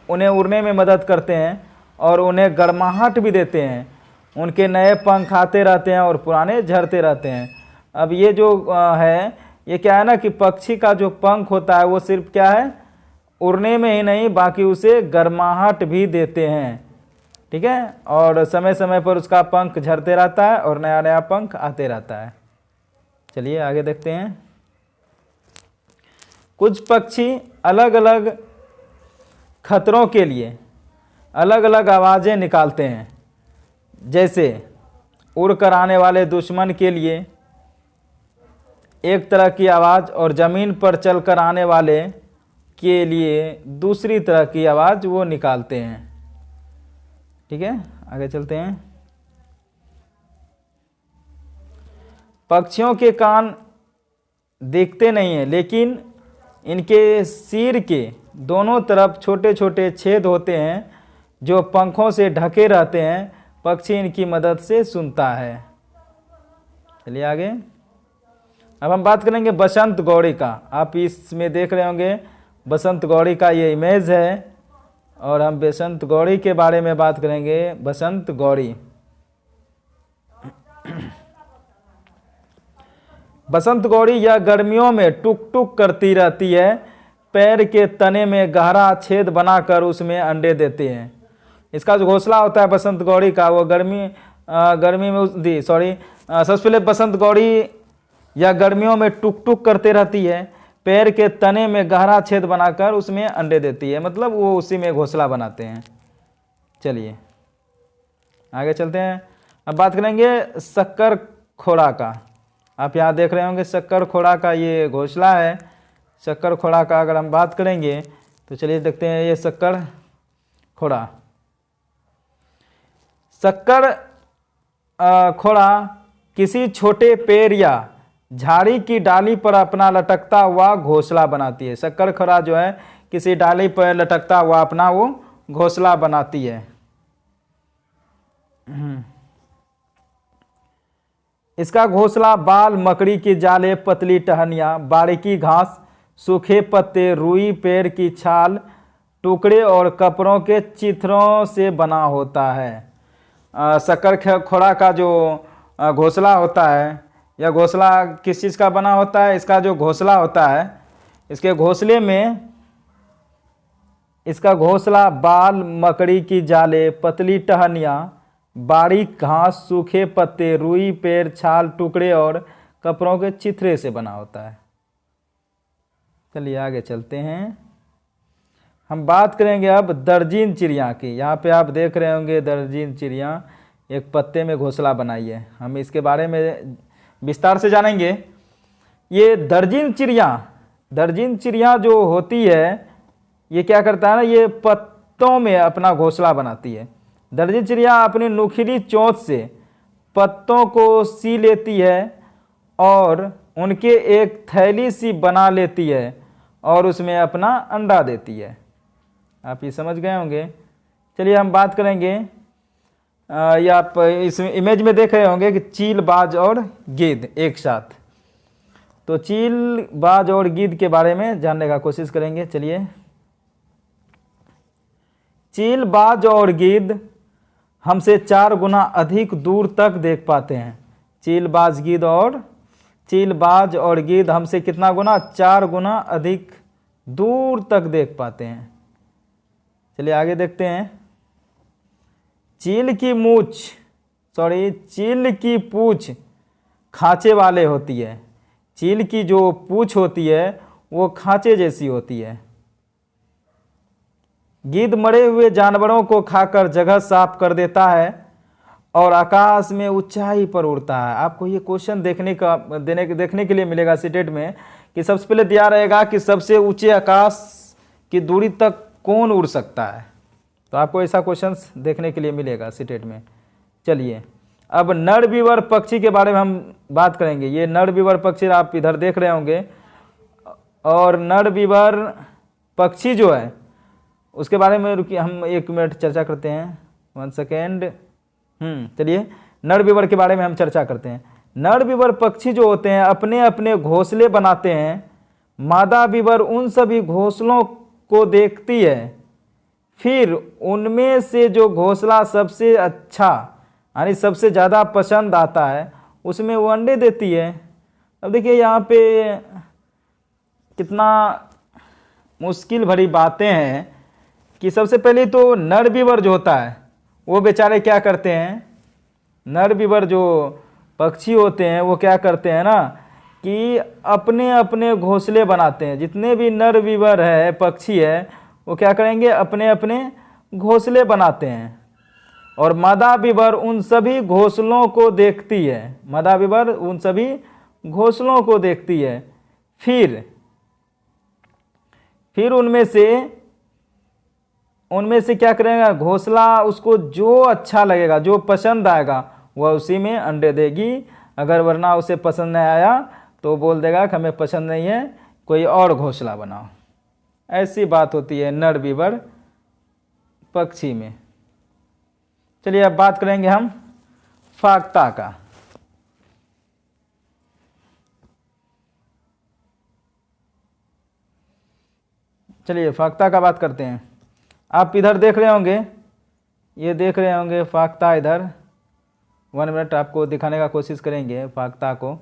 उन्हें उड़ने में मदद करते हैं और उन्हें गर्माहट भी देते हैं। उनके नए पंख आते रहते हैं और पुराने झड़ते रहते हैं। अब ये जो है, ये क्या है ना कि पक्षी का जो पंख होता है वो सिर्फ क्या है, उड़ने में ही नहीं बाकी उसे गर्माहट भी देते हैं, ठीक है। और समय समय पर उसका पंख झड़ते रहता है और नया नया पंख आते रहता है। चलिए आगे देखते हैं। कुछ पक्षी अलग अलग खतरों के लिए अलग अलग आवाज़ें निकालते हैं, जैसे उड़कर आने वाले दुश्मन के लिए एक तरह की आवाज़ और ज़मीन पर चलकर आने वाले के लिए दूसरी तरह की आवाज़ वो निकालते हैं, ठीक है। आगे चलते हैं। पक्षियों के कान दिखते नहीं हैं, लेकिन इनके सिर के दोनों तरफ छोटे छोटे छेद होते हैं जो पंखों से ढके रहते हैं। पक्षी इनकी मदद से सुनता है। चलिए आगे। अब हम बात करेंगे बसंत गौरी का। आप इसमें देख रहे होंगे बसंत गौरी का ये इमेज है, और हम बसंत गौरी के बारे में बात करेंगे। बसंत गौरी, बसंत गौरी यह गर्मियों में टुक टुक करती रहती है। पैर के तने में गहरा छेद बनाकर उसमें अंडे देते हैं। इसका जो घोंसला होता है बसंत गौरी का, वो गर्मी में सबसे पहले बसंत गौरी या गर्मियों में टुक टुक करते रहती है। पैर के तने में गहरा छेद बनाकर उसमें अंडे देती है, मतलब वो उसी में घोंसला बनाते हैं। चलिए आगे चलते हैं। अब बात करेंगे शक्कर खोड़ा का। आप यहाँ देख रहे होंगे शक्कर खोड़ा का ये घोंसला है। शक्कर खोड़ा का अगर हम बात करेंगे तो चलिए देखते हैं ये शक्कर खोड़ा। शक्कर खोड़ा किसी छोटे पेड़ या झाड़ी की डाली पर अपना लटकता हुआ घोंसला बनाती है। शक्कर खोड़ा जो है किसी डाली पर लटकता हुआ अपना वो घोंसला बनाती है। इसका घोंसला बाल, मकड़ी की जाले, पतली टहनियाँ, बारीकी घास, सूखे पत्ते, रुई, पेड़ की छाल, टुकड़े और कपड़ों के चित्रों से बना होता है। शक्कर खोड़ा का जो घोंसला होता है, यह घोंसला किस चीज़ का बना होता है? इसका जो घोंसला होता है, इसके घोंसले में इसका घोंसला बाल, मकड़ी की जाले, पतली टहनियाँ, बारीक घास, सूखे पत्ते, रुई, पेड़, छाल, टुकड़े और कपड़ों के चित्रे से बना होता है। चलिए आगे चलते हैं। हम बात करेंगे अब दर्जीन चिड़िया की। यहाँ पे आप देख रहे होंगे दर्जीन चिड़िया एक पत्ते में घोंसला बनाई है। हम इसके बारे में विस्तार से जानेंगे। ये दर्जीन चिड़िया जो होती है, ये क्या करता है ना, ये पत्तों में अपना घोंसला बनाती है। दर्जीन चिड़िया अपनी नुकीली चोंच से पत्तों को सी लेती है और उनके एक थैली सी बना लेती है और उसमें अपना अंडा देती है। आप ये समझ गए होंगे। चलिए हम बात करेंगे, ये आप इस इमेज में देख रहे होंगे कि चील, बाज और गिद्ध एक साथ। तो चील, बाज और गिद्ध के बारे में जानने का कोशिश करेंगे। चलिए, चील, बाज और गिद्ध हमसे 4 गुना अधिक दूर तक देख पाते हैं। चील, बाज, गिद्ध और चीलबाज और गिद्ध हमसे कितना गुना, 4 गुना अधिक दूर तक देख पाते हैं। चलिए आगे देखते हैं। चील की पूंछ खांचे वाले होती है। चील की जो पूंछ होती है वो खांचे जैसी होती है। गिद्ध मरे हुए जानवरों को खाकर जगह साफ कर देता है और आकाश में ऊंचाई पर उड़ता है। आपको ये क्वेश्चन देखने के लिए मिलेगा सीटेट में कि सबसे पहले दिया रहेगा कि सबसे ऊंचे आकाश की दूरी तक कौन उड़ सकता है। तो आपको ऐसा क्वेश्चन देखने के लिए मिलेगा सीटेट में। चलिए अब नरविवर पक्षी के बारे में हम बात करेंगे। ये नरविवर पक्षी आप इधर देख रहे होंगे, और नरविवर पक्षी जो है उसके बारे में रुकिए, हम 1 मिनट चर्चा करते हैं। 1 सेकेंड। चलिए नरविवर के बारे में हम चर्चा करते हैं। नरविवर पक्षी जो होते हैं अपने अपने घोंसले बनाते हैं। मादा विवर उन सभी घोंसलों को देखती है, फिर उनमें से जो घोंसला सबसे अच्छा यानी सबसे ज़्यादा पसंद आता है उसमें वो अंडे देती है। अब देखिए यहाँ पे कितना मुश्किल भरी बातें हैं कि सबसे पहले तो नरविवर जो होता है वो बेचारे क्या करते हैं, नरविवर जो पक्षी होते हैं वो क्या करते हैं ना कि अपने अपने घोंसले बनाते हैं। जितने भी नरविवर है पक्षी है वो क्या करेंगे, अपने अपने घोंसले बनाते हैं, और मादा विवर उन सभी घोंसलों को देखती है। मादा विवर उन सभी घोंसलों को देखती है, फिर उनमें से क्या करेगा, घोंसला उसको जो अच्छा लगेगा, जो पसंद आएगा वह उसी में अंडे देगी। अगर वरना उसे पसंद नहीं आया तो बोल देगा कि हमें पसंद नहीं है, कोई और घोंसला बनाओ। ऐसी बात होती है नरविवर पक्षी में। चलिए अब बात करेंगे हम फाख्ता का। चलिए फाख्ता का बात करते हैं। आप इधर देख रहे होंगे, ये देख रहे होंगे फाख्ता इधर। 1 मिनट आपको दिखाने का कोशिश करेंगे फाख्ता को।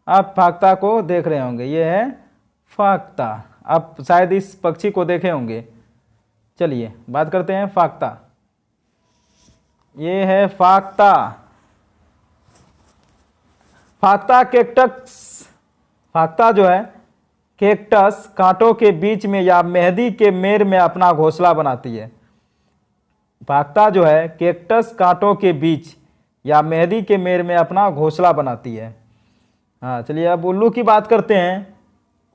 आप फाख्ता को देख रहे होंगे, ये है फाख्ता। आप शायद इस पक्षी को देखे होंगे। चलिए बात करते हैं फाख्ता। ये है फाख्ता। फाख्ता कैक्टस, फाख्ता जो है कैक्टस कांटों के बीच में या मेहंदी के मेड़ में अपना घोंसला बनाती है। फाख्ता जो है कैक्टस कांटों के बीच या मेहंदी के मेड़ में अपना घोंसला बनाती है। हाँ चलिए अब उल्लू की बात करते हैं।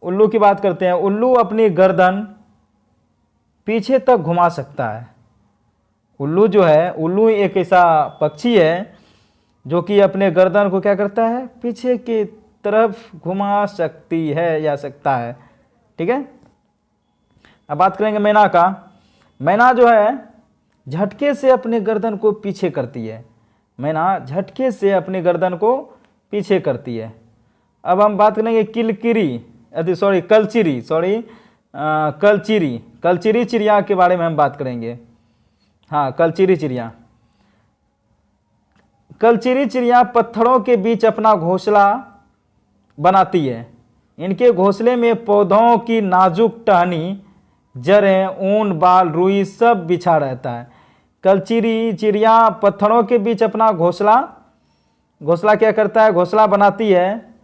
उल्लू अपनी गर्दन पीछे तक घुमा सकता है। उल्लू एक ऐसा पक्षी है जो कि अपने गर्दन को क्या करता है, पीछे की तरफ घुमा सकती है या सकता है। ठीक है। अब बात करेंगे मैना का। मैना जो है झटके से अपने गर्दन को पीछे करती है। मैना झटके से अपनी गर्दन को पीछे करती है। अब हम बात करेंगे कलचिरी चिड़िया के बारे में हम बात करेंगे। हाँ कलचिरी चिड़िया पत्थरों के बीच अपना घोंसला बनाती है। इनके घोंसले में पौधों की नाजुक टहनी, जड़ें, ऊन, बाल, रुई सब बिछा रहता है। कलचिरी चिड़िया पत्थरों के बीच अपना घोंसला क्या करता है, घोंसला बनाती है,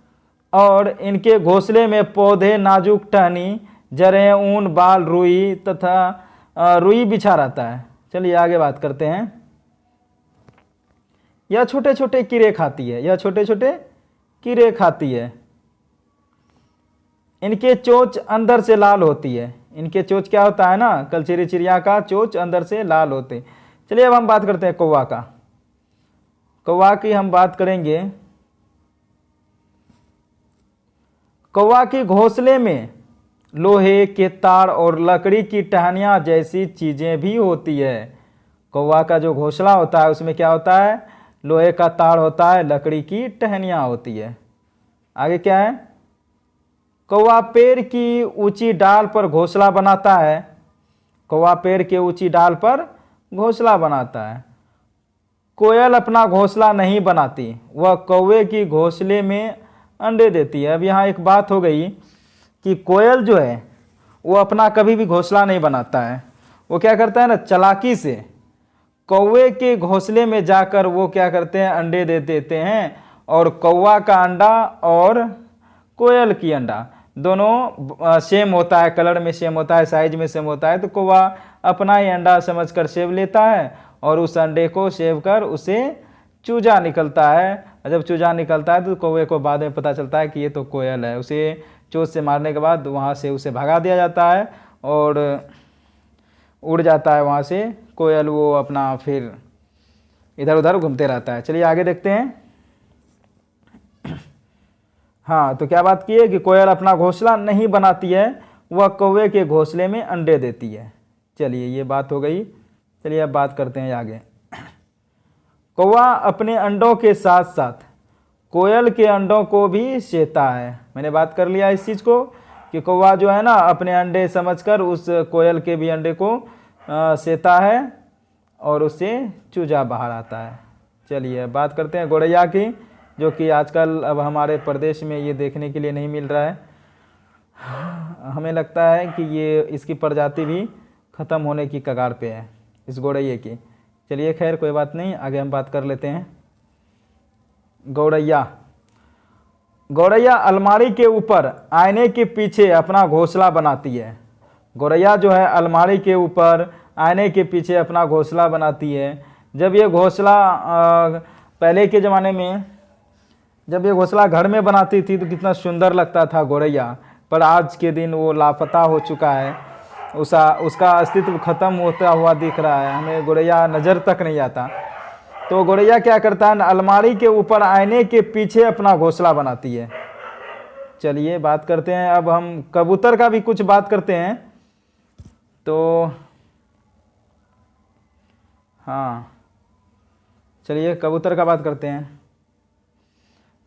और इनके घोंसले में पौधे, नाजुक टहनी, जड़ें, ऊन, बाल, रुई तथा रुई बिछा रहता है। चलिए आगे बात करते हैं। यह छोटे छोटे कीड़े खाती है। इनके चोंच अंदर से लाल होती है। इनके चोंच क्या होता है ना, कलचिरी चिड़िया का चोंच अंदर से लाल होते। चलिए अब हम बात करते हैं कौवा का। कौवा की हम बात करेंगे। कौवा की घोंसले में लोहे के तार और लकड़ी की टहनियाँ जैसी चीज़ें भी होती है। कौवा का जो घोंसला होता है उसमें क्या होता है, लोहे का तार होता है, लकड़ी की टहनियाँ होती है। आगे क्या है, कौवा पेड़ की ऊंची डाल पर घोंसला बनाता है। कौवा पेड़ के ऊंची डाल पर घोंसला बनाता है। कोयल अपना घोंसला नहीं बनाती, वह कौवे की घोंसले में अंडे देती है। अब यहाँ एक बात हो गई कि कोयल जो है वो अपना कभी भी घोंसला नहीं बनाता है, वो क्या करता है ना, चालाकी से कौवे के घोंसले में जाकर वो क्या करते हैं, अंडे दे देते हैं। और कौवा का अंडा और कोयल की अंडा दोनों सेम होता है, कलर में सेम होता है, साइज में सेम होता है। तो कौवा अपना ही अंडा समझकर सेव लेता है और उस अंडे को सेव कर उसे चूजा निकलता है। जब चूजा निकलता है तो कौवे को बाद में पता चलता है कि ये तो कोयल है। उसे चोंच से मारने के बाद वहाँ से उसे भगा दिया जाता है और उड़ जाता है वहाँ से कोयल। वो अपना फिर इधर उधर घूमते रहता है। चलिए आगे देखते हैं। हाँ, तो क्या बात की है कि कोयल अपना घोंसला नहीं बनाती है, वह कौवे के घोंसले में अंडे देती है। चलिए ये बात हो गई। चलिए अब बात करते हैं आगे। कौवा अपने अंडों के साथ साथ कोयल के अंडों को भी सेता है। मैंने बात कर लिया इस चीज़ को कि कौवा जो है ना अपने अंडे समझकर उस कोयल के भी अंडे को सेता है और उससे चूजा बाहर आता है। चलिए बात करते हैं गौरैया की, जो कि आजकल अब हमारे प्रदेश में ये देखने के लिए नहीं मिल रहा है। हमें लगता है कि ये इसकी प्रजाति भी ख़त्म होने की कगार पे है, इस गौरैया की। चलिए खैर कोई बात नहीं, आगे हम बात कर लेते हैं। गौरैया गौरैया अलमारी के ऊपर आईने के पीछे अपना घोंसला बनाती है। गौरैया जो है अलमारी के ऊपर आईने के पीछे अपना घोंसला बनाती है। जब ये घोंसला पहले के ज़माने में जब ये घोंसला घर में बनाती थी तो कितना सुंदर लगता था गौरैया, पर आज के दिन वो लापता हो चुका है, उसका अस्तित्व खत्म होता हुआ दिख रहा है। हमें गौरैया नज़र तक नहीं आता। तो गौरैया क्या करता है, अलमारी के ऊपर आईने के पीछे अपना घोंसला बनाती है। चलिए बात करते हैं अब हम कबूतर का भी कुछ बात करते हैं। तो हाँ, चलिए कबूतर का बात करते हैं।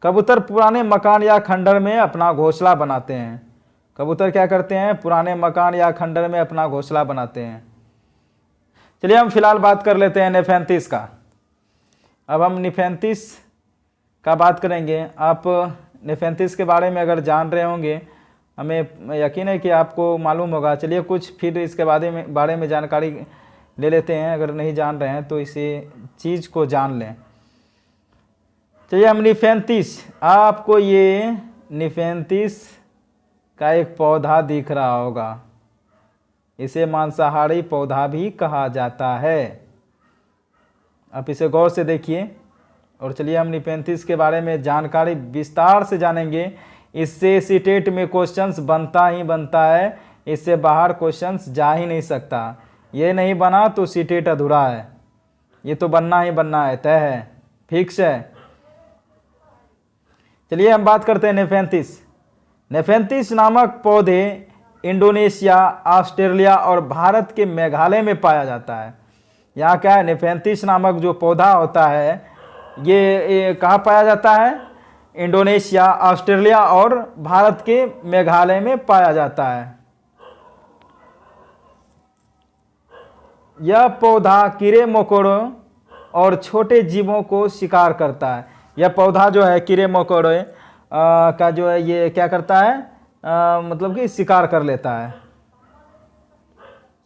कबूतर पुराने मकान या खंडर में अपना घोंसला बनाते हैं। कबूतर क्या करते हैं, पुराने मकान या खंडर में अपना घोंसला बनाते हैं। चलिए हम फिलहाल बात कर लेते हैं नेफेंथिस का। अब हम नेफेंथिस का बात करेंगे। आप नेफेंथिस के बारे में अगर जान रहे होंगे, हमें यकीन है कि आपको मालूम होगा। चलिए कुछ फिर इसके बारे में जानकारी ले लेते हैं। अगर नहीं जान रहे हैं तो इसे चीज़ को जान लें। चलिए हम नेफेंथिस, आपको ये नेफेंथिस का एक पौधा दिख रहा होगा। इसे मांसाहारी पौधा भी कहा जाता है। आप इसे गौर से देखिए और चलिए हम नेफेंथिस के बारे में जानकारी विस्तार से जानेंगे। इससे सीटेट में क्वेश्चंस बनता ही बनता है, इससे बाहर क्वेश्चंस जा ही नहीं सकता। ये नहीं बना तो सीटेट अधूरा है, ये तो बनना ही बनना है, तय है, फिक्स है। चलिए हम बात करते हैं नेफेंथिस। नेफेंथिस नामक पौधे इंडोनेशिया, ऑस्ट्रेलिया और भारत के मेघालय में पाया जाता है। यहाँ क्या है, नेफेंथिस नामक जो पौधा होता है ये कहाँ पाया जाता है, इंडोनेशिया, ऑस्ट्रेलिया और भारत के मेघालय में पाया जाता है। यह पौधा कीड़े मकोड़ों और छोटे जीवों को शिकार करता है। यह पौधा जो है कीड़े मकोड़े का जो है ये क्या करता है, मतलब कि शिकार कर लेता है,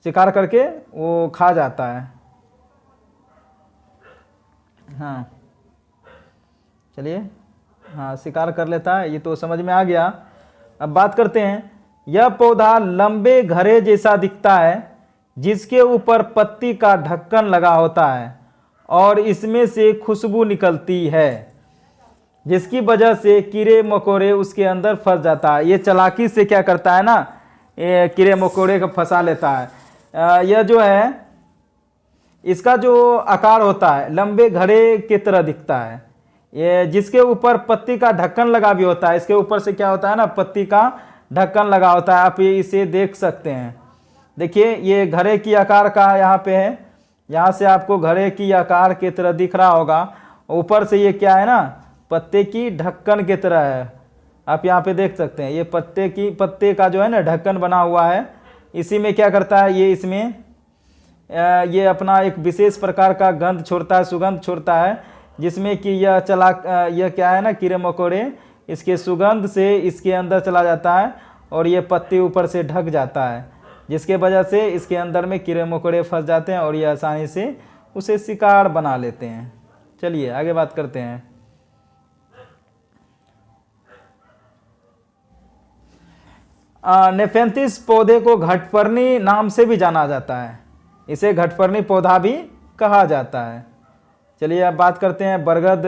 शिकार करके वो खा जाता है। हाँ चलिए, हाँ शिकार कर लेता है, ये तो समझ में आ गया। अब बात करते हैं। यह पौधा लंबे घड़े जैसा दिखता है, जिसके ऊपर पत्ती का ढक्कन लगा होता है और इसमें से खुशबू निकलती है, जिसकी वजह से कीड़े मकोड़े उसके अंदर फंस जाता है। ये चालाकी से क्या करता है ना, ये कीड़े मकोड़े को फंसा लेता है। यह जो है इसका जो आकार होता है लंबे घड़े की तरह दिखता है, ये जिसके ऊपर पत्ती का ढक्कन लगा भी होता है। इसके ऊपर से क्या होता है ना, पत्ती का ढक्कन लगा होता है। आप इसे देख सकते हैं, देखिए ये घड़े की आकार का यहाँ पे है, यहाँ से आपको घड़े की आकार की तरह दिख रहा होगा। ऊपर से ये क्या है ना, पत्ते की ढक्कन की तरह है। आप यहाँ पे देख सकते हैं ये पत्ते का जो है ना ढक्कन बना हुआ है। इसी में क्या करता है, ये इसमें ये अपना एक विशेष प्रकार का गंध छोड़ता है, सुगंध छोड़ता है, जिसमें कि यह क्या है ना, कीड़े मकोड़े इसके सुगंध से इसके अंदर चला जाता है और ये पत्ती ऊपर से ढक जाता है, जिसके वजह से इसके अंदर में कीड़े मकोड़े फंस जाते हैं और ये आसानी से उसे शिकार बना लेते हैं। चलिए आगे बात करते हैं। नेफेंथिस पौधे को घटपर्णी नाम से भी जाना जाता है, इसे घटपर्णी पौधा भी कहा जाता है। चलिए अब बात करते हैं बरगद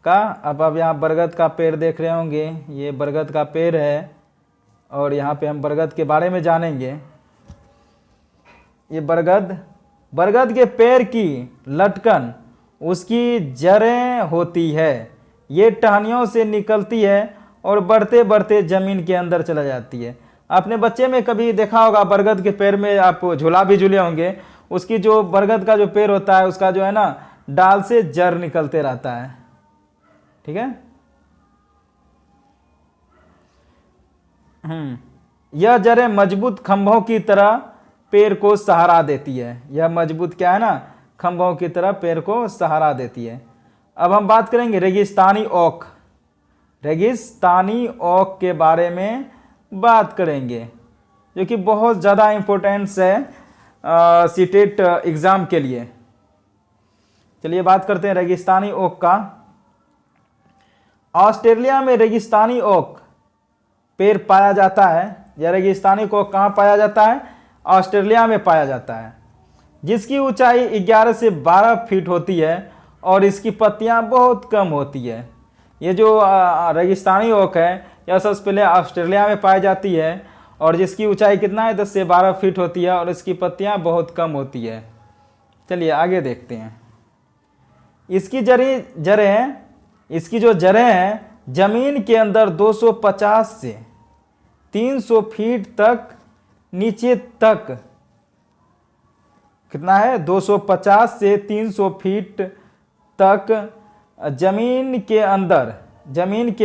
का। अब आप यहाँ बरगद का पेड़ देख रहे होंगे, ये बरगद का पेड़ है और यहाँ पे हम बरगद के बारे में जानेंगे। ये बरगद के पेड़ की लटकन उसकी जड़ें होती है, ये टहनियों से निकलती है और बढ़ते बढ़ते जमीन के अंदर चला जाती है। आपने बच्चे में कभी देखा होगा बरगद के पेड़ में, आप झूला भी झूले होंगे, उसकी जो बरगद का जो पेड़ होता है उसका जो है ना डाल से जड़ निकलते रहता है। ठीक है। यह जड़ें मजबूत खंभों की तरह पेड़ को सहारा देती है। यह मजबूत क्या है ना, खंभों की तरह पेड़ को सहारा देती है। अब हम बात करेंगे रेगिस्तानी ओक। रेगिस्तानी ओक के बारे में बात करेंगे, जो कि बहुत ज़्यादा इम्पोर्टेंस है सीटेट एग्ज़ाम के लिए। चलिए बात करते हैं रेगिस्तानी ओक का। ऑस्ट्रेलिया में रेगिस्तानी ओक पेड़ पाया जाता है। यह रेगिस्तानी ओक कहाँ पाया जाता है? ऑस्ट्रेलिया में पाया जाता है, जिसकी ऊंचाई 11 से 12 फीट होती है और इसकी पत्तियां बहुत कम होती है। ये जो रेगिस्तानी ओक है यह सबसे पहले ऑस्ट्रेलिया में पाई जाती है और जिसकी ऊंचाई कितना है 10 से 12 फीट होती है और इसकी पत्तियां बहुत कम होती है। चलिए आगे देखते हैं। इसकी जो जड़ें हैं जमीन के अंदर 250 से 300 फीट तक नीचे तक, कितना है 250 से 300 फीट तक जमीन के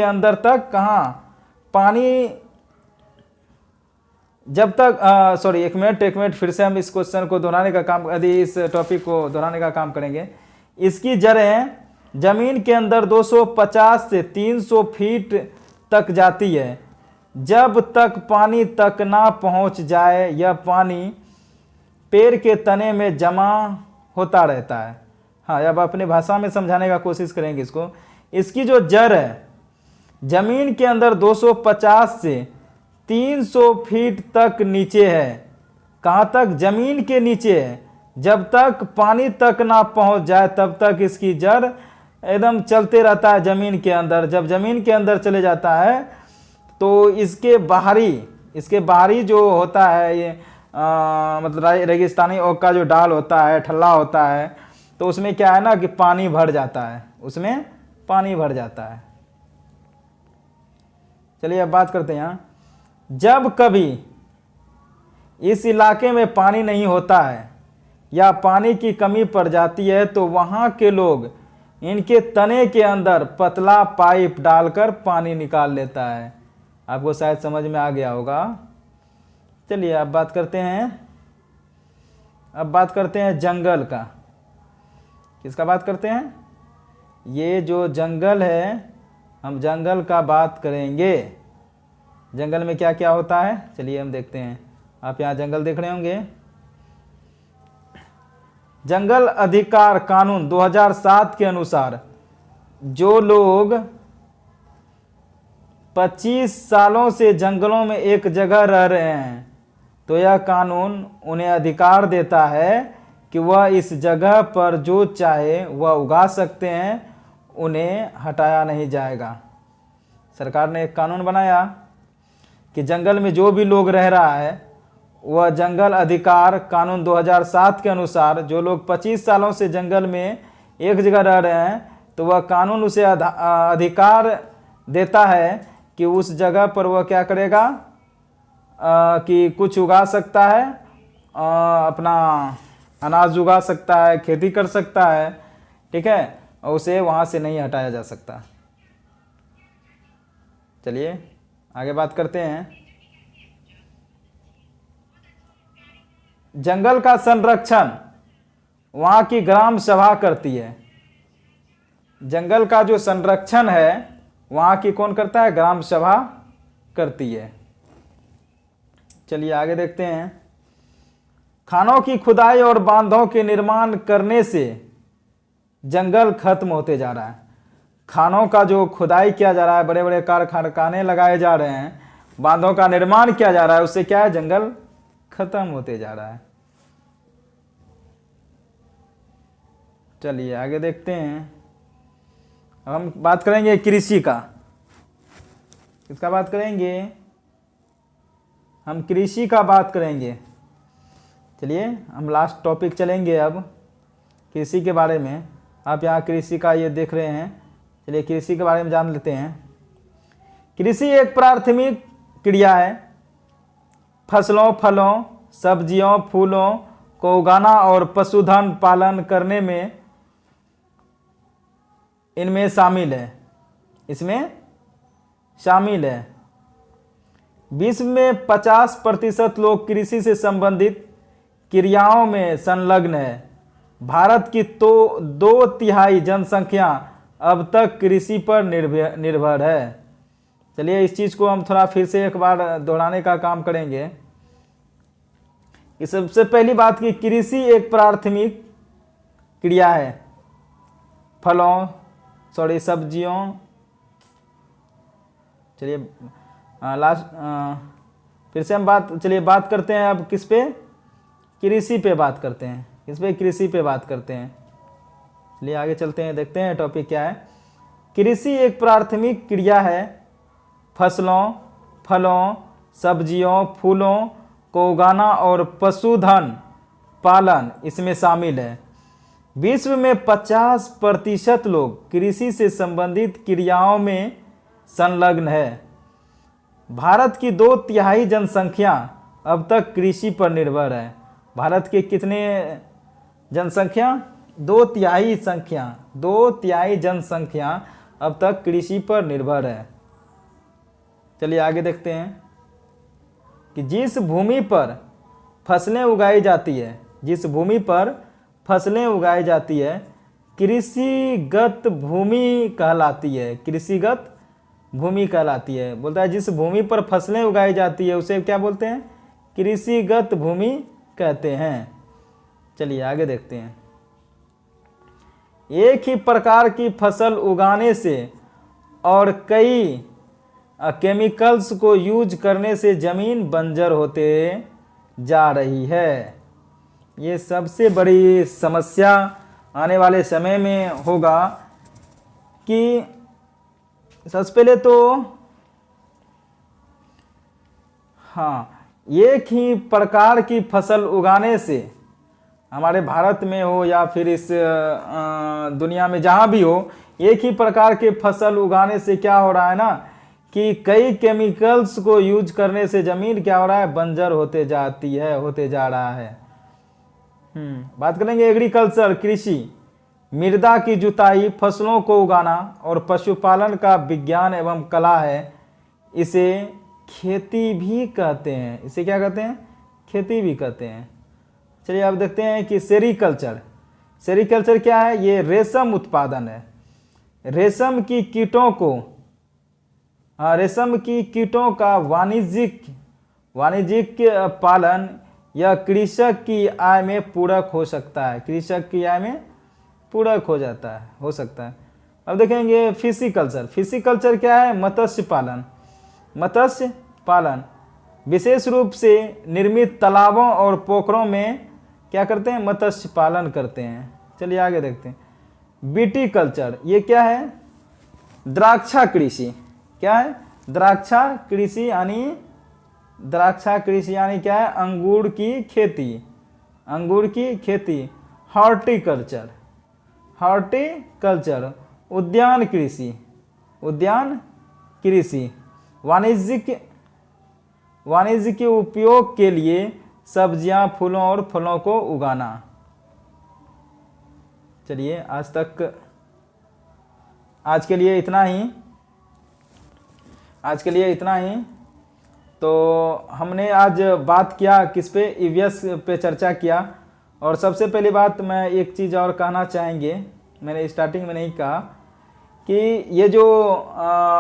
अंदर तक कहाँ पानी, जब तक एक मिनट फिर से हम इस क्वेश्चन को दोहराने का काम, यदि इस टॉपिक को दोहराने का काम करेंगे। इसकी जड़ें जमीन के अंदर 250 से 300 फीट तक जाती है। जब तक पानी तक ना पहुंच जाए यह पानी पेड़ के तने में जमा होता रहता है। हाँ, अब अपनी भाषा में समझाने का कोशिश करेंगे इसको। इसकी जो जड़ है जमीन के अंदर 250 से 300 फीट तक नीचे है। कहाँ तक? जमीन के नीचे है। जब तक पानी तक ना पहुंच जाए तब तक इसकी जड़ एकदम चलते रहता है जमीन के अंदर। जब जमीन के अंदर चले जाता है तो इसके बाहरी जो होता है ये मतलब रेगिस्तानी ओक का जो डाल होता है, ठल्ला होता है, तो उसमें क्या है ना कि पानी भर जाता है, उसमें पानी भर जाता है। चलिए अब बात करते हैं यहाँ। जब कभी इस इलाके में पानी नहीं होता है या पानी की कमी पड़ जाती है तो वहाँ के लोग इनके तने के अंदर पतला पाइप डालकर पानी निकाल लेता है। आपको शायद समझ में आ गया होगा। चलिए अब बात करते हैं जंगल का। किसका बात करते हैं? ये जो जंगल है, हम जंगल का बात करेंगे। जंगल में क्या क्या होता है चलिए हम देखते हैं। आप यहाँ जंगल देख रहे होंगे। जंगल अधिकार कानून 2007 के अनुसार जो लोग 25 सालों से जंगलों में एक जगह रह रहे हैं तो यह कानून उन्हें अधिकार देता है कि वह इस जगह पर जो चाहे वह उगा सकते हैं, उन्हें हटाया नहीं जाएगा। सरकार ने एक कानून बनाया कि जंगल में जो भी लोग रह रहा है वह जंगल अधिकार कानून 2007 के अनुसार जो लोग 25 सालों से जंगल में एक जगह रह रहे हैं तो वह कानून उसे अधिकार देता है कि उस जगह पर वह क्या करेगा कि कुछ उगा सकता है, अपना अनाज उगा सकता है, खेती कर सकता है। ठीक है, और उसे वहाँ से नहीं हटाया जा सकता। चलिए आगे बात करते हैं। जंगल का संरक्षण वहाँ की ग्राम सभा करती है। जंगल का जो संरक्षण है वहाँ की कौन करता है? ग्राम सभा करती है। चलिए आगे देखते हैं। खानों की खुदाई और बांधों के निर्माण करने से जंगल खत्म होते जा रहा है। खानों का जो खुदाई किया जा रहा है, बड़े बड़े कारखाने लगाए जा रहे हैं, बांधों का निर्माण किया जा रहा है, उससे क्या है? जंगल खत्म होते जा रहा है। चलिए आगे देखते हैं। अब हम बात करेंगे कृषि का। किसका बात करेंगे? हम कृषि का बात करेंगे। चलिए हम लास्ट टॉपिक चलेंगे अब कृषि के बारे में। आप यहाँ कृषि का ये देख रहे हैं। चलिए कृषि के बारे में जान लेते हैं। कृषि एक प्राथमिक क्रिया है। फसलों, फलों, सब्जियों, फूलों को उगाना और पशुधन पालन करने में इनमें शामिल है। इसमें शामिल है। विश्व में 50% लोग कृषि से संबंधित क्रियाओं में संलग्न है। भारत की तो 2/3 जनसंख्या अब तक कृषि पर निर्भर है। चलिए इस चीज़ को हम थोड़ा फिर से एक बार दोहराने का काम करेंगे। सबसे पहली बात की कृषि एक प्राथमिक क्रिया है। फलों, सब्जियों, चलिए फिर से हम बात करते हैं अब किस पे? कृषि पे बात करते हैं। किस पे? कृषि पे बात करते हैं। चलिए आगे चलते हैं, देखते हैं टॉपिक क्या है। कृषि एक प्राथमिक क्रिया है। फसलों, फलों, सब्जियों, फूलों को उगाना और पशुधन पालन इसमें शामिल है। विश्व में 50% लोग कृषि से संबंधित क्रियाओं में संलग्न है। भारत की 2/3 जनसंख्या अब तक कृषि पर निर्भर है। भारत के कितने जनसंख्या? 2/3 जनसंख्या अब तक कृषि पर निर्भर है। चलिए आगे देखते हैं कि जिस भूमि पर फसलें उगाई जाती है, जिस भूमि पर फसलें उगाई जाती है, कृषिगत भूमि कहलाती है। कृषिगत भूमि कहलाती है। बोलता है जिस भूमि पर फसलें उगाई जाती है उसे क्या बोलते हैं? कृषिगत भूमि कहते हैं। चलिए आगे देखते हैं। एक ही प्रकार की फसल उगाने से और कई केमिकल्स को यूज करने से जमीन बंजर होते जा रही है। ये सबसे बड़ी समस्या आने वाले समय में होगा कि सबसे पहले तो एक ही प्रकार की फसल उगाने से, हमारे भारत में हो या फिर इस दुनिया में जहाँ भी हो, एक ही प्रकार के फसल उगाने से क्या हो रहा है ना कि कई केमिकल्स को यूज करने से ज़मीन क्या हो रहा है? बंजर होते जा रहा है। बात करेंगे एग्रीकल्चर, कृषि मृदा की जुताई, फसलों को उगाना और पशुपालन का विज्ञान एवं कला है। इसे खेती भी कहते हैं। इसे क्या कहते हैं? खेती भी कहते हैं। चलिए अब देखते हैं कि सेरीकल्चर। सेरीकल्चर क्या है? ये रेशम उत्पादन है। रेशम की कीटों का वाणिज्यिक पालन यह कृषक की आय में पूरक हो सकता है। कृषक की आय में पूरक हो सकता है। अब देखेंगे फिशिकल्चर। फिशिकल्चर क्या है? मत्स्य पालन विशेष रूप से निर्मित तालाबों और पोखरों में क्या करते हैं? मत्स्य पालन करते हैं। चलिए आगे देखते हैं। विटीकल्चर, ये क्या है? द्राक्षा कृषि। क्या है? द्राक्षा कृषि यानी क्या है? अंगूर की खेती। हॉर्टिकल्चर उद्यान कृषि वाणिज्य के उपयोग के लिए सब्जियां, फूलों और फलों को उगाना। चलिए आज के लिए इतना ही। तो हमने आज बात किया किस पे? ईवीएस पे चर्चा किया। और सबसे पहली बात मैं एक चीज़ और कहना चाहेंगे, मैंने स्टार्टिंग में नहीं कहा कि ये जो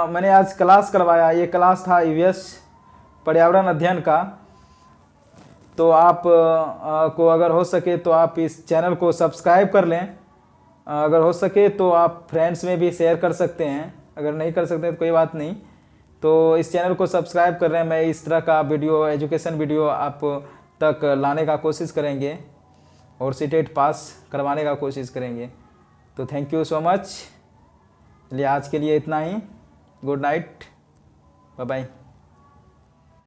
मैंने आज क्लास करवाया, ये क्लास था ईवीएस पर्यावरण अध्ययन का। तो आप को अगर हो सके तो आप इस चैनल को सब्सक्राइब कर लें। अगर हो सके तो आप फ्रेंड्स में भी शेयर कर सकते हैं, अगर नहीं कर सकते तो कोई बात नहीं। तो इस चैनल को सब्सक्राइब कर रहे हैं। मैं इस तरह का वीडियो, एजुकेशन वीडियो आप तक लाने का कोशिश करेंगे और सीटेट पास करवाने का कोशिश करेंगे। तो थैंक यू सो मच। चलिए आज के लिए इतना ही। Good night, bye bye.